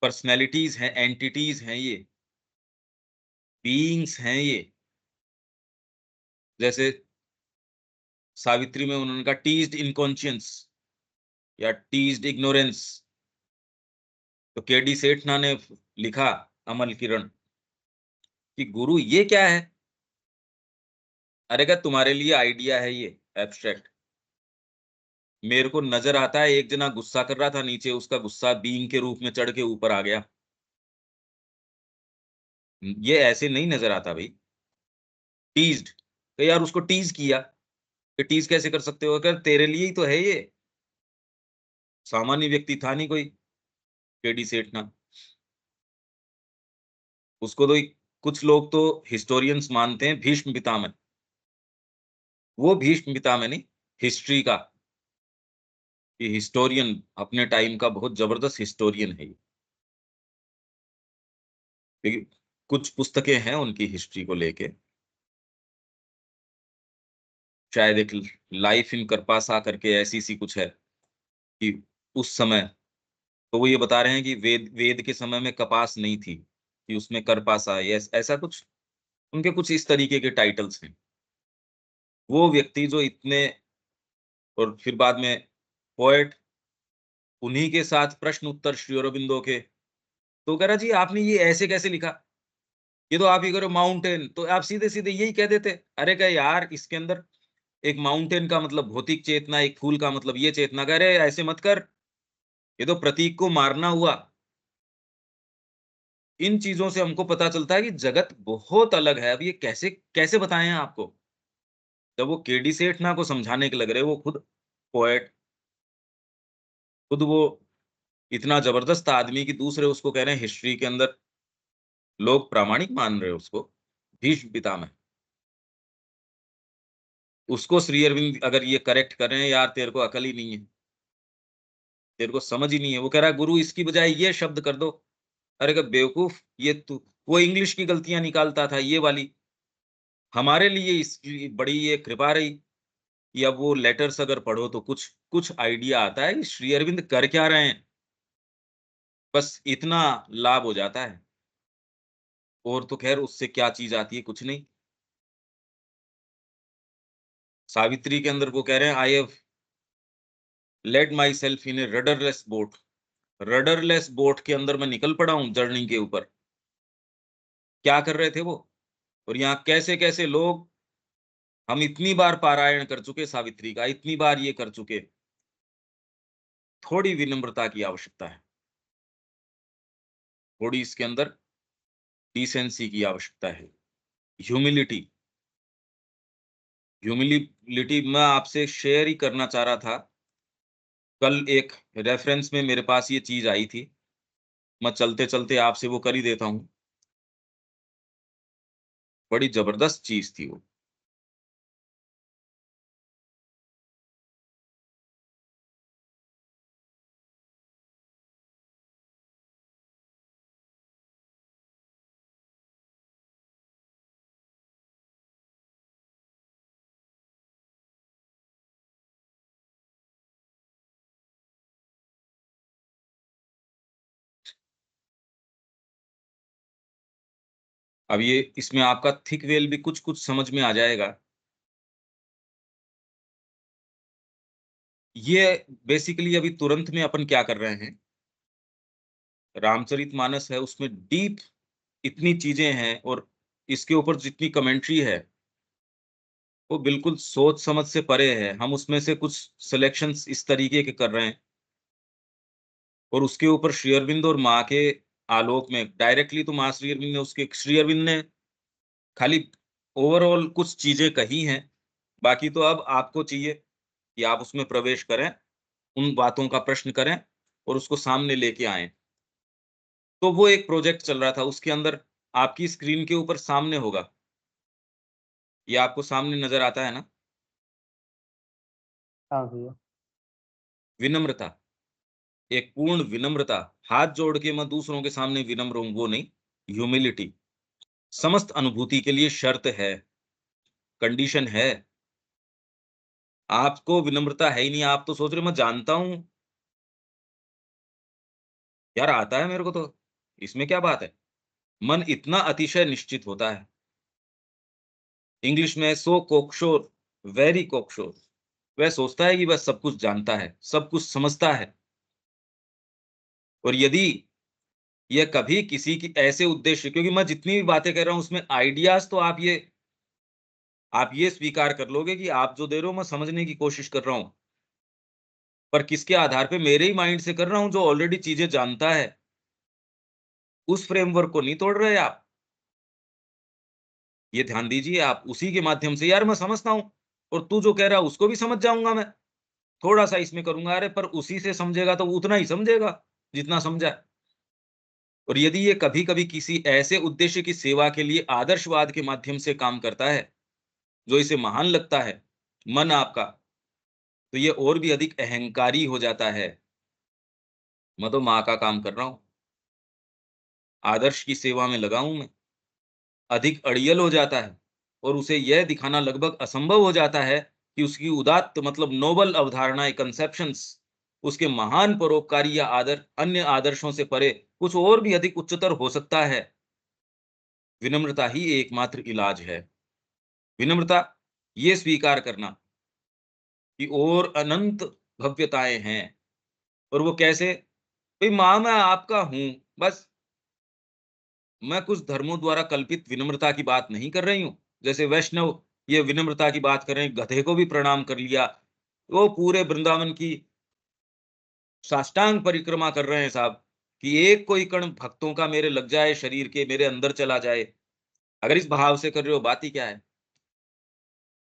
पर्सनैलिटीज हैं, एंटिटीज हैं, ये बीइंग्स हैं। ये जैसे सावित्री में उन्होंने कहा टीज्ड इनकॉन्शियंस या टीज्ड इग्नोरेंस, तो केडी सेठना ने लिखा अमल किरण कि गुरु ये क्या है? अरे क्या तुम्हारे लिए आइडिया है ये एब्स्ट्रैक्ट। मेरे को नजर आता है एक जना गुस्सा कर रहा था नीचे, उसका गुस्सा बीइंग के रूप में चढ़ के ऊपर आ गया। ये ऐसे नहीं नजर आता भाई। टीज्ड, तो यार उसको टीज किया, तो टीज कैसे कर सकते हो? अगर तेरे लिए ही तो है ये, सामान्य व्यक्ति था नहीं कोई केडी सेठना। उसको तो कुछ लोग तो हिस्टोरियंस मानते हैं भीष्म पितामह, वो भीष्म पितामह नहीं, हिस्ट्री का, ये हिस्टोरियन, अपने टाइम का बहुत जबरदस्त हिस्टोरियन है ये। क्योंकि कुछ पुस्तकें हैं उनकी हिस्ट्री को लेके, शायद एक लाइफ इन करपासा करके ऐसी सी कुछ है कि उस समय, तो वो ये बता रहे हैं कि वेद वेद के समय में कपास नहीं थी, कि उसमें करपासा, ये ऐसा कुछ उनके कुछ इस तरीके के टाइटल्स हैं। वो व्यक्ति जो इतने, और फिर बाद में पोएट, उन्हीं के साथ प्रश्न उत्तर श्री अरबिंदो के, तो कह रहा जी आपने ये ऐसे कैसे लिखा, ये तो आप ही करो माउंटेन, तो आप सीधे सीधे यही कह देते। अरे कह यार इसके अंदर एक माउंटेन का मतलब भौतिक चेतना, एक फूल का मतलब ये चेतना, कह रहे ऐसे मत कर, ये तो प्रतीक को मारना हुआ। इन चीजों से हमको पता चलता है कि जगत बहुत अलग है। अब ये कैसे कैसे बताएं आपको? जब वो केडी सेठना को समझाने के लग रहे, वो खुद पोएट, खुद वो इतना जबरदस्त आदमी कि दूसरे उसको कह रहे हैं हिस्ट्री के अंदर लोग प्रामाणिक मान रहे हैं उसको, भीष्म पितामह। उसको श्री अरविंद अगर ये करेक्ट कर रहे हैं, यार तेरे को अकल ही नहीं है, तेरे को समझ ही नहीं है। वो कह रहा है गुरु इसकी बजाय ये शब्द कर दो। अरे का बेवकूफ, ये तू वो इंग्लिश की गलतियां निकालता था ये वाली, हमारे लिए इसकी बड़ी ये कृपा रही कि अब वो लेटर्स अगर पढ़ो तो कुछ कुछ आइडिया आता है कि श्री अरविंद कर क्या रहे हैं, बस इतना लाभ हो जाता है। और तो खैर उससे क्या चीज आती है, कुछ नहीं। सावित्री के अंदर वो कह रहे हैं I have led my self in A rudderless boat, rudderless boat के अंदर मैं निकल पड़ा हूं जर्नी के ऊपर। क्या कर रहे थे वो? और यहाँ कैसे कैसे लोग, हम इतनी बार पारायण कर चुके सावित्री का, इतनी बार ये कर चुके, थोड़ी विनम्रता की आवश्यकता है, थोड़ी इसके अंदर डिसेंसी की आवश्यकता है, ह्यूमिलिटी। ह्यूमिलिटी मैं आपसे शेयर ही करना चाह रहा था। कल एक रेफरेंस में मेरे पास ये चीज आई थी, मैं चलते चलते आपसे वो कर ही देता हूं। बड़ी जबरदस्त चीज थी वो। अब ये इसमें आपका थिक वेल भी कुछ कुछ समझ में आ जाएगा। ये बेसिकली अभी तुरंत में अपन क्या कर रहे हैं, रामचरितमानस है, उसमें डीप इतनी चीजें हैं, और इसके ऊपर जितनी कमेंट्री है वो बिल्कुल सोच समझ से परे है। हम उसमें से कुछ सिलेक्शंस इस तरीके के कर रहे हैं, और उसके ऊपर श्री अरविंद और माँ के आलोक में डायरेक्टली तो माँ श्री अरविंद ने, उसके श्री अरविंद ने खाली ओवरऑल कुछ चीजें कही हैं, बाकी तो अब आपको चाहिए कि आप उसमें प्रवेश करें, उन बातों का प्रश्न करें और उसको सामने लेके आएँ। तो वो एक प्रोजेक्ट चल रहा था, उसके अंदर आपकी स्क्रीन के ऊपर सामने होगा, ये आपको सामने नज़र आता है ना? हाँ भैया। विनम्रता, एक पूर्ण विनम्रता, हाथ जोड़ के मैं दूसरों के सामने विनम्र हूँ, वो नहीं, ह्यूमिलिटी, समस्त अनुभूति के लिए शर्त है, कंडीशन है। आपको विनम्रता है ही नहीं, आप तो सोच रहे हो मैं जानता हूँ, यार आता है मेरे को तो, इसमें क्या बात है? मन इतना अतिशय निश्चित होता है। इंग्लिश में सो कोकशोर, वेरी कोकशोर। वह सोचता है कि वह सब कुछ जानता है, सब कुछ समझता है और यदि यह कभी किसी की ऐसे उद्देश्य, क्योंकि मैं जितनी भी बातें कर रहा हूँ उसमें आइडियाज़ तो आप ये स्वीकार कर लोगे कि आप जो दे रहे हो मैं समझने की कोशिश कर रहा हूँ। पर किसके आधार पे? मेरे ही माइंड से कर रहा हूँ जो ऑलरेडी चीज़ें जानता है। उस फ्रेमवर्क को नहीं तोड़ रहे आप। ये ध्यान दीजिए आप उसी के माध्यम से, यार मैं समझता हूँ और तू जो कह रहा है उसको भी समझ जाऊँगा मैं। थोड़ा-सा इसमें करूँगा, अरे पर उसी से समझेगा तो उतना ही समझेगा, जितना समझा है। और यदि ये कभी-कभी किसी ऐसे उद्देश्य की सेवा के लिए आदर्शवाद के माध्यम से काम करता है, जो इसे महान लगता है, मन आपका, तो ये और भी अधिक अहंकारी हो जाता है। मैं तो माँ का काम कर रहा हूँ, आदर्श की सेवा में लगा हूँ मैं। अधिक अड़ियल हो जाता है और उसे यह दिखाना लगभग असंभव हो जाता है कि उसकी उदात्त मतलब नोबल अवधारणाएँ, कन्सेप्शंस, उसके महान परोपकारी या अन्य आदर्शों से परे कुछ और भी अधिक उच्चतर हो सकता है। विनम्रता ही एकमात्र इलाज है। विनम्रता, ये स्वीकार करना कि और अनंत भव्यताएँ हैं और वो कैसे? भई माँ मैं आपका हूँ, बस। मैं कुछ धर्मों द्वारा कल्पित विनम्रता की बात नहीं कर रही हूँ। जैसे वैष्णव ये विनम्रता की बात कर रहे हैं, गधे को भी प्रणाम कर लिया। वो पूरे वृंदावन की साष्टांग परिक्रमा कर रहे हैं साहब, कि एक कोई कण भक्तों का मेरे लग जाए, शरीर के मेरे अंदर चला जाए। अगर इस भाव से कर रहे हो, बात ही क्या है?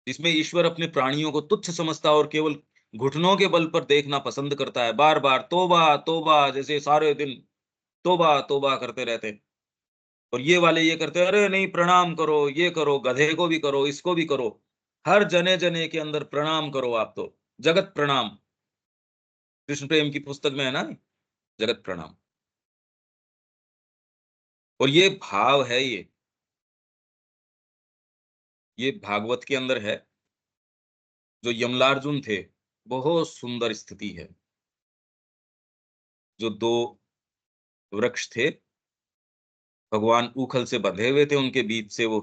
जिसमें ईश्वर अपने प्राणियों को तुच्छ समझता है और केवल घुटनों के बल पर देखना पसंद करता है। बार-बार तौबा, तौबा जैसे सारे दिन तौबा, तौबा करते रहते हैं। और ये वाले ये करते हैं, अरे नहीं प्रणाम करो, ये करो, गधे को भी करो, इसको भी करो। हर जने-जने के अंदर प्रणाम करो आप तो। जगत प्रणाम। कृष्ण प्रेम की पुस्तक में है ना, जगत प्रणाम। और ये भाव है ये भागवत के अंदर है, जो यमलार्जुन थे, बहुत सुंदर स्थिति है। जो 2 वृक्ष थे, भगवान ऊखल से बंधे हुए थे, उनके बीच से वो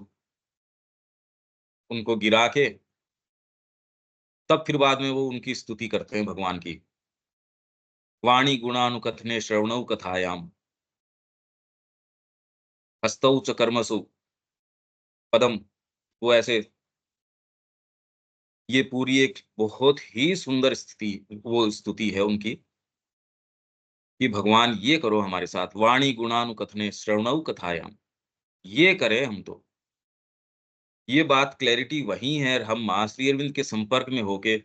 उनको गिरा के तब फिर बाद में वो उनकी स्तुति करते हैं भगवान की। वाणी गुणानुकथने श्रवणौ कथायाम, हस्तौ च कर्मसु पदम। वो ऐसे, ये पूरी एक बहुत ही सुंदर स्थिति वो स्तुति है उनकी, कि भगवान ये करो हमारे साथ, वाणी गुणानुकथने श्रवणौ कथायाम। ये करें हम तो। ये बात क्लैरिटी वही है, और हम माँ श्री अरविंद के संपर्क में होके,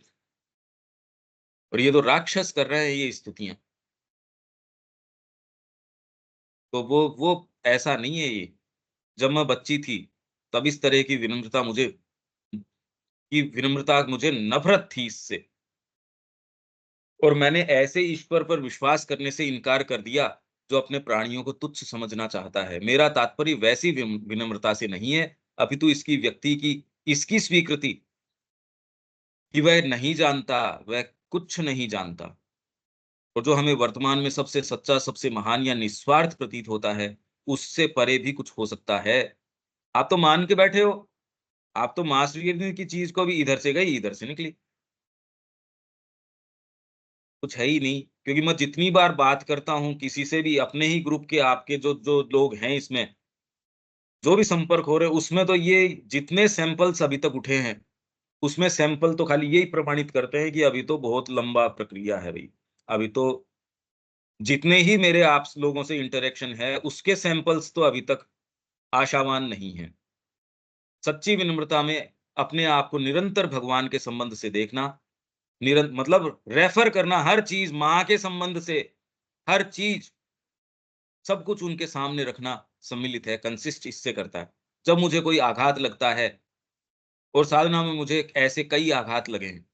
और ये तो राक्षस कर रहे हैं ये स्तुतियाँ। तो वो ऐसा नहीं है ये। जब मैं बच्ची थी, तब इस तरह की विनम्रता मुझे नफ़रत थी इससे। और मैंने ऐसे ईश्वर पर विश्वास करने से इनकार कर दिया, जो अपने प्राणियों को तुच्छ समझना चाहता है। मेरा तात्पर्य वैसी विनम्रता से नहीं है, अपितु इसकी व्यक्ति की इसकी स्वीकृति कि वह नहीं जानता, वह कुछ नहीं जानता। और जो हमें वर्तमान में सबसे सच्चा, सबसे महान या निस्वार्थ प्रतीत होता है, उससे परे भी कुछ हो सकता है। आप तो मान के बैठे हो, आप तो मास रीडिंग की चीज़ को भी इधर से गई, इधर से निकली। कुछ है ही नहीं, क्योंकि मैं जितनी बार बात करता हूँ किसी से भी, अपने ही ग्रुप के आपके जो जो लोग हैं इसमें, जो भी संपर्क हो रहे हैं, उसमें तो ये जितने सैंपल्स अभी तक उठे हैं, उसमें सैंपल तो खाली यही प्रमाणित करते हैं कि अभी तो बहुत लंबा प्रक्रिया है भई। अभी तो जितने ही मेरे आप लोगों से इंटरैक्शन है, उसके सैंपल्स तो अभी तक आशावान नहीं हैं। सच्ची विनम्रता में अपने आप को निरंतर भगवान के संबंध से देखना, मतलब रेफर करना, हर चीज माँ के संबंध से, हर चीज, सब कुछ उनके सामने रखना सम्मिलित है, कंसिस्ट इससे करता है। जब मुझे कोई आघात लगता है, और साधना में मुझे ऐसे कई आघात लगे हैं।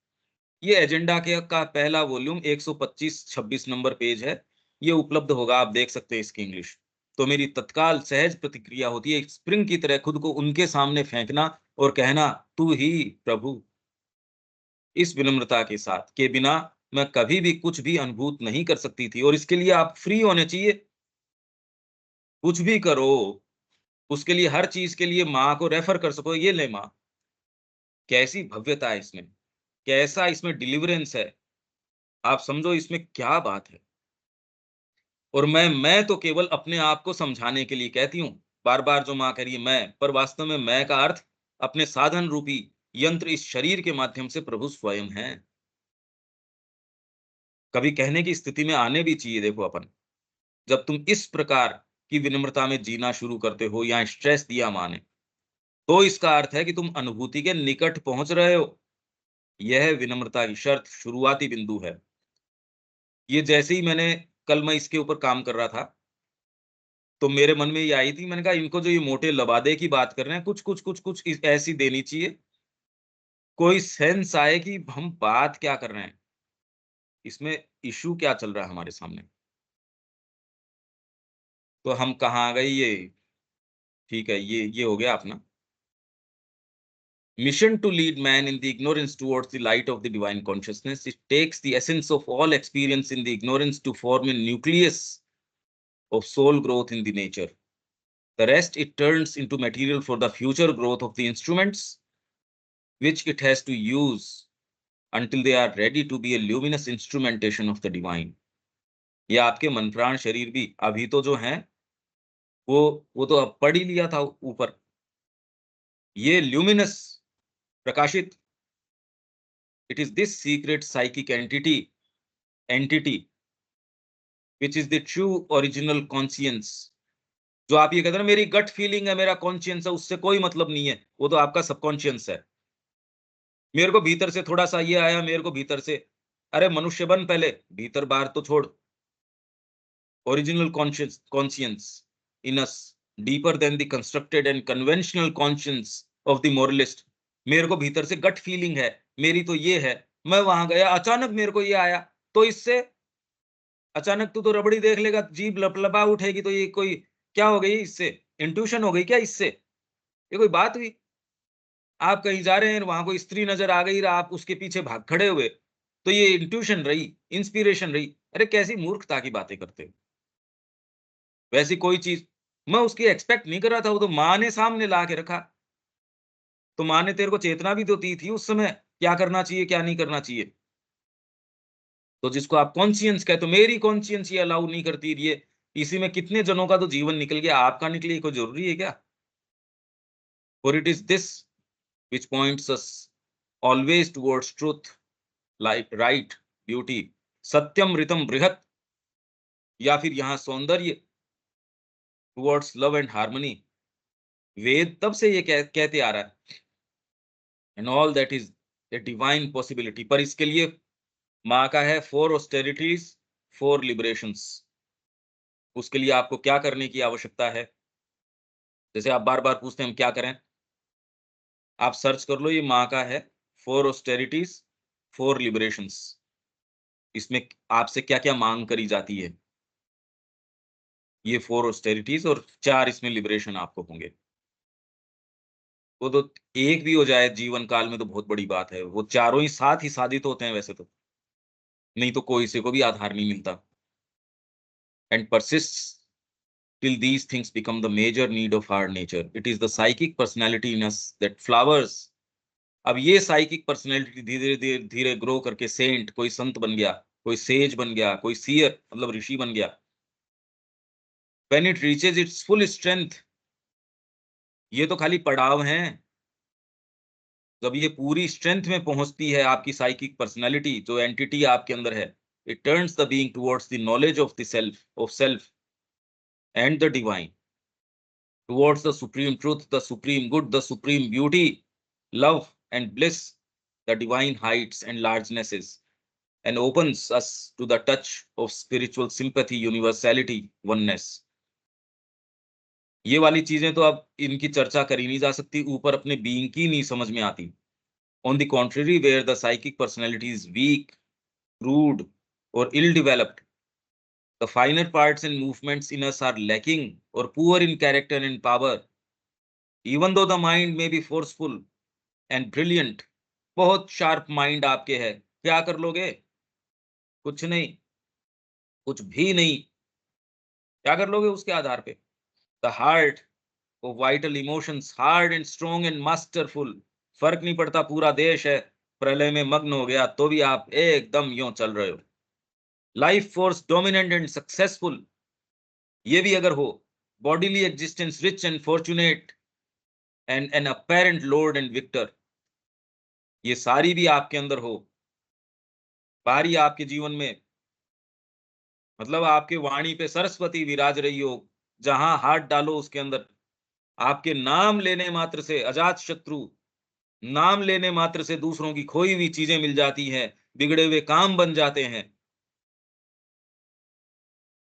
ये एजेंडा के का पहला वॉल्यूम 125-26 नंबर पेज है, ये उपलब्ध होगा, आप देख सकते हैं इसकी इंग्लिश। तो मेरी तत्काल सहज प्रतिक्रिया होती है, एक स्प्रिंग की तरह खुद को उनके सामने फेंकना और कहना, तू ही प्रभु। इस विनम्रता के साथ के बिना मैं कभी भी कुछ भी अनुभूत नहीं कर सकती थी, और इसके लिए आप फ्री होने चाहिए। कुछ भी करो, उसके लिए हर चीज के लिए माँ को रेफर कर सको, ये ले माँ। कैसी भव्यता है इसमें, कैसा इसमें डिलीवरेंस है, आप समझो इसमें क्या बात है। और मैं तो केवल अपने आप को समझाने के लिए कहती हूँ, बार बार जो माँ कह रही है मैं, पर वास्तव में मैं का अर्थ अपने साधन रूपी यंत्र इस शरीर के माध्यम से प्रभु स्वयं है। कभी कहने की स्थिति में आने भी चाहिए। देखो अपन, जब तुम इस प्रकार की विनम्रता में जीना शुरू करते हो, या स्ट्रेस दिया माने, तो इसका अर्थ है कि तुम अनुभूति के निकट पहुंच रहे हो। यह विनम्रता की शर्त, शुरुआती बिंदु है। ये जैसे ही मैंने, कल मैं इसके ऊपर काम कर रहा था, तो मेरे मन में ये आई थी, मैंने कहा इनको जो ये मोटे लबादे की बात कर रहे हैं, कुछ ऐसी देनी चाहिए, कोई सेंस आए कि हम बात क्या कर रहे हैं, इसमें इशू क्या चल रहा है हमारे सामने। तो हम कहाँ आ गए, ये ठीक है, ये हो गया अपना mission to lead man in the ignorance towards the light of the divine consciousness. It takes the essence of all experience in the ignorance to form a nucleus of soul growth in the nature. The rest it turns into material for the future growth of the instruments which it has to use until they are ready to be a luminous instrumentation of the divine. ये आपके मन प्राण शरीर भी अभी तो जो हैं, वो तो अब पढ़ ही लिया था ऊपर। ये ल्यूमिनस, प्रकाशित, it is this secret psychic entity which is the true original conscience। जो आप ये कहते हैं ना, मेरी गट फीलिंग है, मेरा कॉन्शियंस है, उससे कोई मतलब नहीं है, वो तो आपका सबकॉन्शियस है। मेरे को भीतर से थोड़ा सा ये आया, मेरे को भीतर से, अरे मनुष्य बन पहले, भीतर बाहर तो छोड़। Original conscience in us, deeper than the constructed and conventional conscience of the moralist. मेरे को भीतर से गट फीलिंग है, मेरी तो ये है, मैं वहां गया, अचानक मेरे को ये आया, तो इससे अचानक तू तो रबड़ी देख लेगा, जीभ लपलपा उठेगी, तो ये कोई क्या हो गई, इससे इंट्यूशन हो गई क्या, इससे ये कोई बात हुई। आप कहीं जा रहे हैं, वहां कोई स्त्री नजर आ गई, आप उसके पीछे भाग खड़े हुए, तो ये इंट्यूशन रही, इंस्पिरेशन रही। अरे कैसी मूर्खता की बातें करते हो। वैसी कोई चीज मैं उसकी एक्सपेक्ट नहीं कर रहा था, वो तो माँ ने सामने ला के रखा। तो माँ ने तेरे को चेतना भी तो दी थी उस समय, क्या करना चाहिए क्या नहीं करना चाहिए। तो जिसको आप कॉन्शियंस कहते हो, मेरी कॉन्शियंस ये अलाउ नहीं करती, ये इसी में कितने जनों का तो जीवन निकल गया, आपका निकले कोई जरूरी है क्या। For it is this which points us always towards truth, like right, beauty, सत्यम रितम बृहत, या फिर यहाँ सौंदर्य, towards love and harmony। वेद तब से ये कहते आ रहा है, and all that is a divine possibility। पर इसके लिए माँ का है 4 austerities, 4 liberations। उसके लिए आपको क्या करने की आवश्यकता है, जैसे आप बार बार पूछते हैं हम क्या करें, आप सर्च कर लो, ये माँ का है 4 austerities, 4 liberations। इसमें आपसे क्या क्या मांग करी जाती है, ये 4 ऑस्टेरिटीज, और 4 इसमें लिबरेशन आपको होंगे। वो तो एक भी हो जाए जीवन काल में तो बहुत बड़ी बात है, वो चारों ही साथ ही साधित होते हैं वैसे तो, नहीं तो कोई से को भी आधार नहीं मिलता। And persist till these things become the major need of our nature। It is the psychic personality in us that flowers। अब ये साइकिक पर्सनैलिटी धीरे धीरे धीरे ग्रो करके सेंट, कोई संत बन गया, कोई सेज बन गया, कोई सीयर मतलब ऋषि बन गया। when it reaches its full strength, ये तो खाली पड़ाव हैं। जब ये पूरी स्ट्रेंथ में पहुंचती है आपकी साइकिक पर्सनालिटी, जो एंटिटी आपके अंदर है, it turns the being towards the knowledge of the self and the divine, towards the supreme truth, the supreme good, the supreme beauty, love and bliss. the divine heights and largenesses, and opens us to the touch of spiritual sympathy, universality, oneness. ये वाली चीजें तो अब इनकी चर्चा करी नहीं जा सकती, ऊपर अपने बीइंग की नहीं समझ में आती. On the contrary, where the psychic personality is weak, crude, or ill-developed, the finer parts and movements in us are lacking or poor in character and power. Even though the mind may be forceful and brilliant, बहुत sharp mind आपके है, क्या कर लोगे? कुछ नहीं, कुछ भी नहीं. क्या कर लोगे उसके आधार पे? The heart of vital emotions, hard and strong and masterful. फर्क नहीं पड़ता पूरा देश है प्रलय में मग्न हो गया तो भी आप एकदम यूं चल रहे हो. Life force dominant and successful, ये भी अगर हो. Bodily existence rich and fortunate and an apparent lord and victor, ये सारी भी आपके अंदर हो. बारी आपके जीवन में, मतलब आपके वाणी पे सरस्वती विराज रही हो, जहां हाथ डालो उसके अंदर आपके नाम लेने मात्र से अजात शत्रु, नाम लेने मात्र से दूसरों की खोई हुई चीजें मिल जाती हैं, बिगड़े हुए काम बन जाते हैं.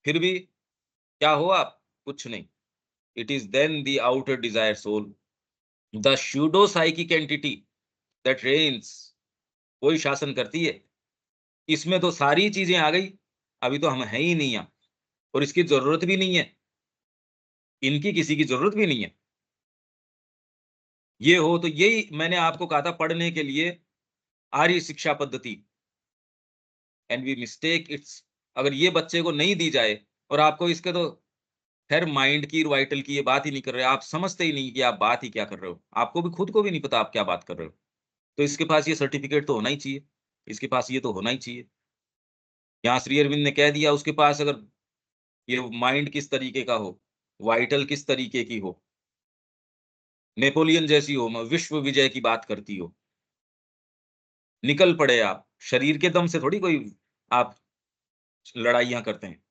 फिर भी क्या हो आप? कुछ नहीं. It is then the outer desire soul, the pseudo psychic entity that reigns, कोई शासन करती है. इसमें तो सारी चीजें आ गई, अभी तो हम है ही नहीं यहाँ, और इसकी जरूरत भी नहीं है, इनकी किसी की जरूरत भी नहीं है. ये हो तो यही मैंने आपको कहा था पढ़ने के लिए आर्य शिक्षा पद्धति. एंड वी मिस्टेक इट्स, अगर ये बच्चे को नहीं दी जाए, और आपको इसके तो खैर माइंड की वाइटल की ये बात ही नहीं कर रहे, आप समझते ही नहीं कि आप बात ही क्या कर रहे हो, आपको भी खुद को भी नहीं पता आप क्या बात कर रहे हो. तो इसके पास ये सर्टिफिकेट तो होना ही चाहिए, इसके पास ये तो होना ही चाहिए. यहाँ श्री अरविंद ने कह दिया उसके पास अगर ये माइंड किस तरीके का हो, वाइटल किस तरीके की हो, नेपोलियन जैसी हो, विश्व विजय की बात करती हो, निकल पड़े आप. शरीर के दम से थोड़ी कोई आप लड़ाइयां करते हैं.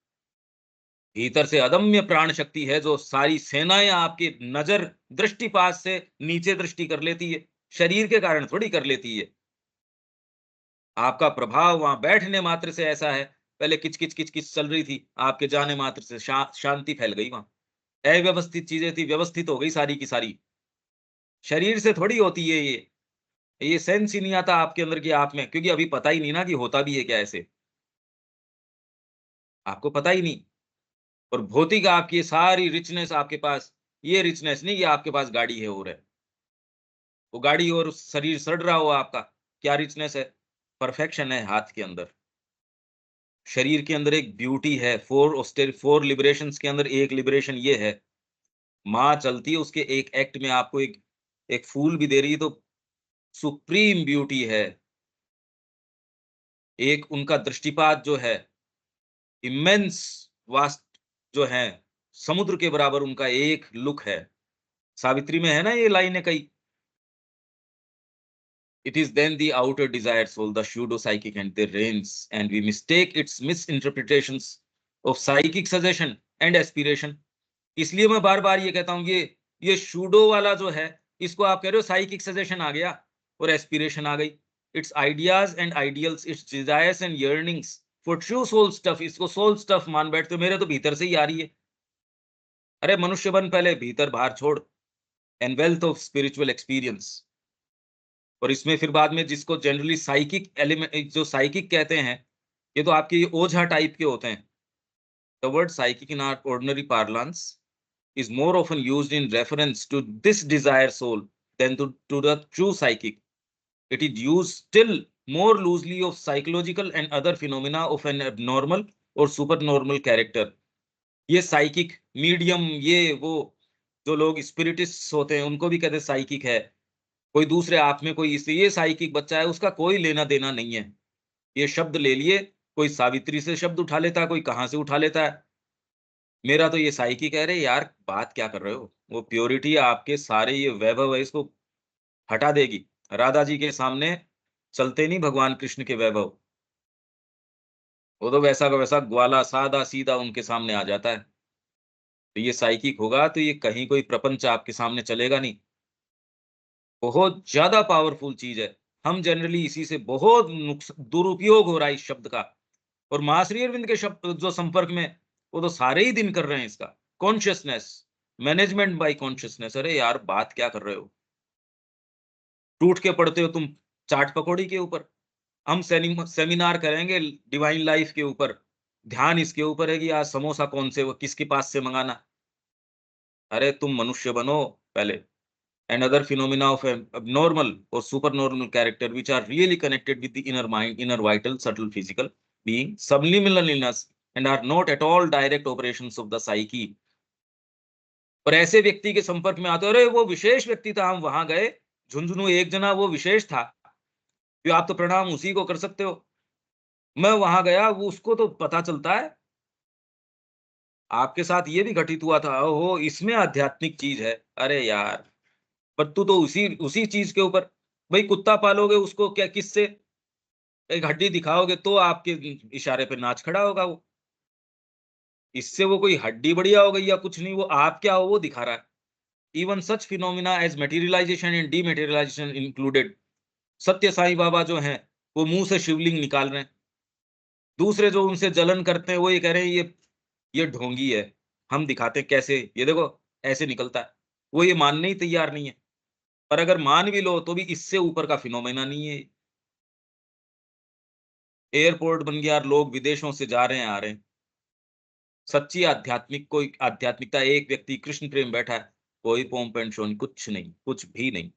भीतर से अदम्य प्राण शक्ति है जो सारी सेनाएं आपकी नजर दृष्टिपात से नीचे दृष्टि कर लेती है, शरीर के कारण थोड़ी कर लेती है. आपका प्रभाव वहां बैठने मात्र से ऐसा है. पहले किचकिच किचकिच चल रही थी, आपके जाने मात्र से शांति फैल गई वहां. अव्यवस्थित चीजें थी, व्यवस्थित हो गई सारी की सारी. शरीर से थोड़ी होती है ये सेंस ही नहीं आता आपके अंदर की आप में, क्योंकि अभी पता ही नहीं ना कि होता भी है क्या ऐसे, आपको पता ही नहीं. और भौतिक आपकी ये सारी रिचनेस आपके पास, ये रिचनेस नहीं कि आपके पास गाड़ी है और है, वो गाड़ी और शरीर सड़ रहा हो आपका, क्या रिचनेस है? परफेक्शन है हाथ के अंदर. शरीर के अंदर एक ब्यूटी है. फोर लिबरेशंस के अंदर एक लिबरेशन ये है, माँ चलती है उसके एक एक्ट में आपको एक एक फूल भी दे रही है, तो सुप्रीम ब्यूटी है. एक उनका दृष्टिपात जो है इमेंस, वास्ट जो है, समुद्र के बराबर उनका एक लुक है. सावित्री में है ना ये लाइनें कई. It is then the outer desire soul, the pseudo-psychic, and their reigns, and we mistake its misinterpretations of psychic suggestion and aspiration. इसलिए मैं बार बार ये कहता हूँ, ये शूडो वाला जो है, इसको आप कह रहे हो साइकिक सजेशन आ गया और एस्पिरेशन आ गई. Its ideas and ideals, its desires and yearnings for true soul stuff, इसको सोल स्टफ मान बैठते हो. मेरे तो भीतर से ही आ रही है. अरे मनुष्य बन पहले, भीतर बाहर छोड़. And wealth of spiritual experience. और इसमें फिर बाद में जिसको जनरली साइकिक एलिमेंट, जो साइकिक कहते हैं, ये तो आपके ओझा टाइप के होते हैं. The word psychic in our ordinary parlance is more often used in reference to this desire soul than to the true psychic. It is used still more loosely of psychological and other phenomena of an abnormal or supernormal character. ये psychic medium, ये वो जो लोग स्पिरिटिस्ट होते हैं उनको भी कहते हैं साइकिक है. कोई दूसरे आप में कोई इसलिए ये साइकिक बच्चा है, उसका कोई लेना देना नहीं है. ये शब्द ले लिए, कोई सावित्री से शब्द उठा लेता है, कोई कहां से उठा लेता है. मेरा तो ये साइकी कह रहे यार बात क्या कर रहे हो, वो प्योरिटी आपके सारे ये वैभव है इसको हटा देगी. राधा जी के सामने चलते नहीं भगवान कृष्ण के वैभव, वो तो वैसा का वैसा ग्वाला सादा सीधा उनके सामने आ जाता है. तो ये साइकिक होगा तो ये कहीं कोई प्रपंच आपके सामने चलेगा नहीं. बहुत ज्यादा पावरफुल चीज है. हम जनरली इसी से बहुत दुरुपयोग हो रहा है इस शब्द का। और महाश्री अरविंद के शब्द जो संपर्क में, वो तो सारे ही दिन कर रहे हैं इसका। Consciousness, management by consciousness. अरे यार, बात क्या कर रहे हो? टूट के पड़ते हो तुम चाट पकौड़ी के ऊपर। हम सेमिनार करेंगे डिवाइन लाइफ के ऊपर। ध्यान इसके ऊपर है कि आज समोसा कौन से, वो किसके पास से मंगाना। अरे तुम मनुष्य बनो पहले। And other phenomena of abnormal or supernormal character which are really connected with the inner mind, inner vital, subtle physical being, subliminal illness, and are not at all direct operations of the psyche. और ऐसे व्यक्ति के संपर्क में आते हो, अरे वो विशेष व्यक्ति था, हम वहां गए, झुंझुनू एक जना वो विशेष था, कि आप तो प्रणाम उसी को कर सकते हो। मैं वहां गया, वो उसको तो पता चलता है। आपके साथ ये भी घटित हुआ था, ओहो इसमें आध्यात्मिक चीज है। अरे यार, पर तू तो उसी उसी चीज के ऊपर, भाई कुत्ता पालोगे उसको क्या, किससे एक हड्डी दिखाओगे तो आपके इशारे पे नाच खड़ा होगा वो। इससे वो कोई हड्डी बढ़िया हो गई या कुछ नहीं, वो आप क्या हो वो दिखा रहा है। Even such phenomena as materialisation and dematerialisation included. Sathya Sai बाबा जो हैं, वो मुंह से शिवलिंग निकाल रहे हैं। दूसरे जो उनसे जलन करते हैं वो ये कह रहे हैं ये ढोंगी है। हम दिखाते हैं कैसे, ये देखो ऐसे निकलता है। वो ये मानने ही तैयार नहीं है। पर अगर मान भी लो तो भी इससे ऊपर का फिनोमेना नहीं है। एयरपोर्ट बन गया, लोग विदेशों से जा रहे हैं, आ रहे हैं। सच्ची आध्यात्मिकता, एक व्यक्ति कृष्ण प्रेम बैठा है, कोई पोम्प एंड शो नहीं, कुछ नहीं, कुछ भी नहीं।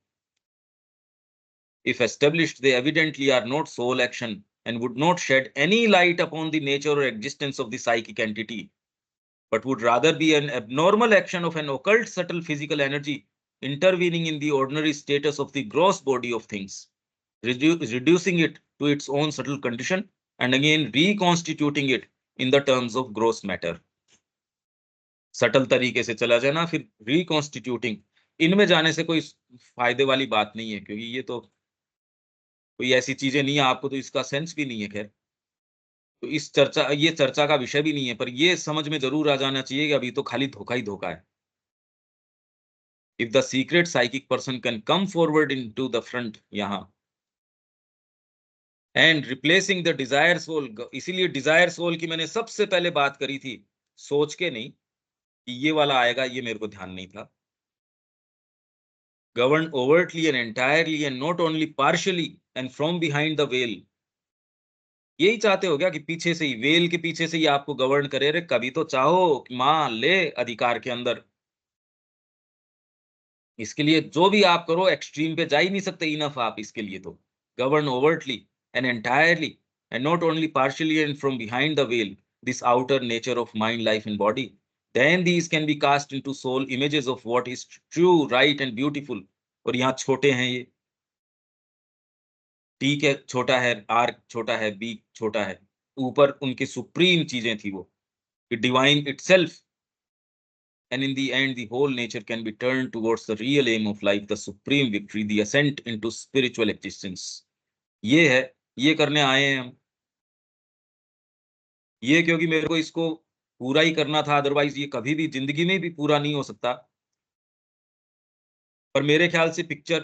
If established, they evidently are not soul action and would not shed any light upon the nature or existence of the psychic entity, but would rather be an abnormal action of an occult subtle physical energy intervening in the ordinary status of the gross body of things, reducing it to its own subtle condition and again reconstituting it in the terms of gross matter. Subtle तरीके से चला जाए ना, फिर reconstituting, इनमें जाने से कोई फायदे वाली बात नहीं है, क्योंकि ये तो कोई ऐसी चीजें नहीं है, आपको तो इसका सेंस भी नहीं है। खैर, तो ये चर्चा का विषय भी नहीं है, पर ये समझ में जरूर आ जाना चाहिए कि अभी तो खाली धोखा ही धोखा है। If the secret psychic person can come forward into the front यहाँ and replacing the desire soul, इसीलिए डिजायर सोल की मैंने सबसे पहले बात करी थी, सोच के नहीं कि ये वाला आएगा, ये मेरे को ध्यान नहीं था। Governed overtly and entirely and not only partially and from behind the veil. यही चाहते हो क्या कि पीछे से ही, वेल के पीछे से ही आपको गवर्न करे? रे कभी तो चाहो कि मां ले अधिकार के अंदर। इसके लिए जो भी आप करो, एक्सट्रीम पे जा ही नहीं सकते इनफ आप इसके लिए तो। Govern overtly and entirely and not only partially and from behind the well this outer nature of mind life and body, then these can be cast into soul images of what is true, right and beautiful. और यहाँ छोटे हैं ये, T के छोटा है, are छोटा है, बी छोटा है, ऊपर उनकी सुप्रीम चीजें थी वो, divine itself. And in the end the whole nature can be turn towards the real aim of life, the supreme victory, the ascent into spiritual existence. ये है, ये करने आए हैं हम। ये क्योंकि मेरे को इसको पूरा ही करना था, अदरवाइज ये कभी भी जिंदगी में भी पूरा नहीं हो सकता। पर मेरे ख्याल से पिक्चर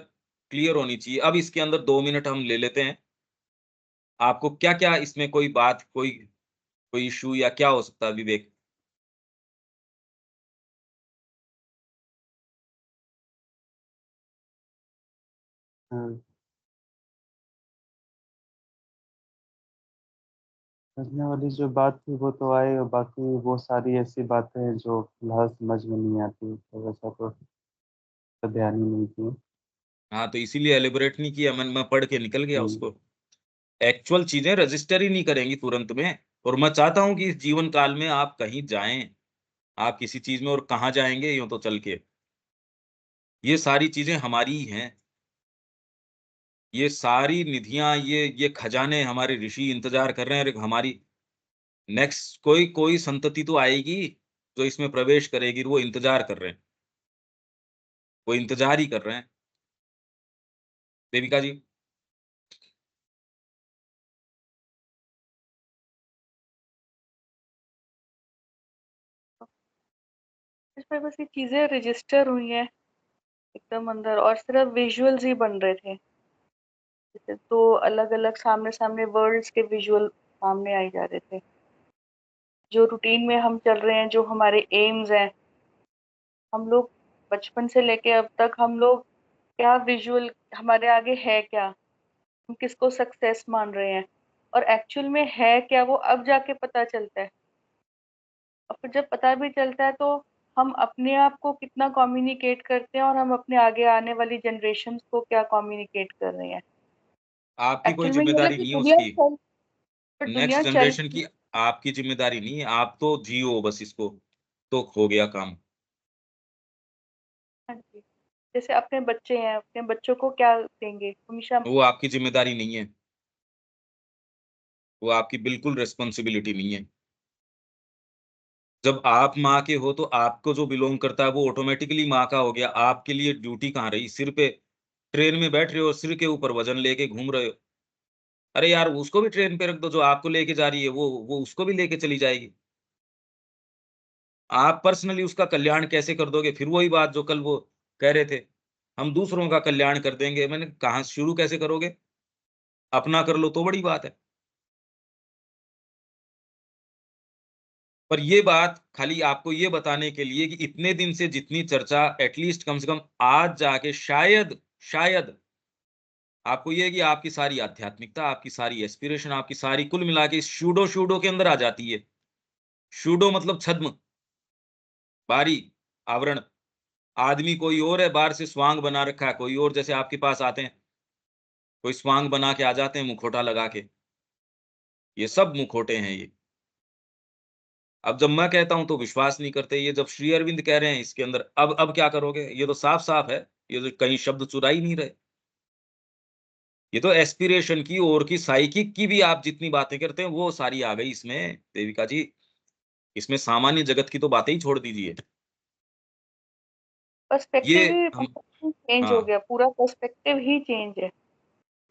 क्लियर होनी चाहिए। अब इसके अंदर 2 मिनट हम ले लेते हैं। आपको क्या क्या इसमें कोई बात, कोई इशू या क्या हो सकता है विवेक? हाँ, समझने वाली जो बात थी वो तो आए, और बाकी वो सारी ऐसी बातें हैं जो फिलहाल समझ में नहीं आती, तो वैसा तो ध्यान ही नहीं थी। हाँ, तो इसीलिए एलिबोरेट नहीं किया, मैं पढ़ के निकल गया हम्म। उसको। एक्चुअल चीजें रजिस्टर ही नहीं करेंगी तुरंत में। और मैं चाहता हूं कि इस जीवन काल में आप कहीं जाएं, आप किसी चीज में, और कहाँ जाएंगे यूं तो चल के, ये सारी चीजें हमारी ही हैं। ये सारी निधियां, ये खजाने हमारे ऋषि इंतजार कर रहे हैं। और हमारी नेक्स्ट कोई कोई संतति तो आएगी जो इसमें प्रवेश करेगी, वो इंतजार कर रहे हैं, वो इंतजार ही कर रहे हैं। देविका जी। इसमें बस ये चीजें रजिस्टर हुई हैं एकदम अंदर, और सिर्फ विजुअल्स ही बन रहे थे। जैसे दो अलग अलग सामने सामने वर्ल्ड्स के विजुअल सामने आई जा रहे थे। जो रूटीन में हम चल रहे हैं, जो हमारे एम्स हैं, हम लोग बचपन से लेके अब तक हम लोग क्या विजुअल हमारे आगे है क्या, हम किसको सक्सेस मान रहे हैं और एक्चुअल में है क्या, वो अब जाके पता चलता है। और फिर जब पता भी चलता है तो हम अपने आप को कितना कम्युनिकेट करते हैं और हम अपने आगे आने वाली जनरेशन को क्या कम्युनिकेट कर रहे हैं। आपकी कोई एक्चुअल में ये है जिम्मेदारी कि नहीं है दुनिया उसकी, चल पर नेक्स्ट दुनिया चल जनरेशन की आपकी जिम्मेदारी नहीं है, आप तो जियो बस इसको, तो हो गया काम। हाँ जी। जैसे अपने बच्चे हैं, अपने बच्चों को क्या देंगे हमेशा। वो आपकी जिम्मेदारी नहीं है, वो आपकी बिल्कुल रिस्पॉन्सिबिलिटी नहीं है। जब आप माँ के हो तो आपको जो बिलोंग करता है वो ऑटोमेटिकली माँ का हो गया। आपके लिए ड्यूटी कहाँ रही? सिर पे ट्रेन में बैठ रहे हो, सिर के ऊपर वजन लेके घूम रहे हो। अरे यार, उसको भी ट्रेन पे रख दो, जो आपको लेके जा रही है वो उसको भी लेके चली जाएगी। आप पर्सनली उसका कल्याण कैसे कर दोगे? फिर वही बात जो कल वो कह रहे थे, हम दूसरों का कल्याण कर देंगे। मैंने कहा शुरू कैसे करोगे? अपना कर लो तो बड़ी बात है। पर ये बात खाली आपको ये बताने के लिए कि इतने दिन से जितनी चर्चा, एटलीस्ट कम से कम आज जाके शायद शायद आपको ये है कि आपकी सारी आध्यात्मिकता, आपकी सारी एस्पिरेशन, आपकी सारी कुल मिला के इस शूडो के अंदर आ जाती है। शूडो मतलब छद्म, बारी, आवरण। आदमी कोई और है, बाहर से स्वांग बना रखा है कोई और, जैसे आपके पास आते हैं, कोई स्वांग बना के आ जाते हैं मुखौटा लगा के। ये सब मुखौटे हैं ये। अब जब मैं कहता हूं तो विश्वास नहीं करते, ये जब श्री अरविंद कह रहे हैं इसके अंदर, अब क्या करोगे? ये तो साफ-साफ है, ये तो कहीं शब्द चुरा ही नहीं रहे। ये तो एस्पिरेशन की और की साइकिक की भी आप जितनी बातें करते हैं वो सारी आ गई इसमें, देविका जी। इसमें सामान्य जगत की तो बातें ही छोड़ दीजिए। ये पर्सपेक्टिव ही हम चेंज हो हाँ, गया, पूरा पर्सपेक्टिव ही चेंज है।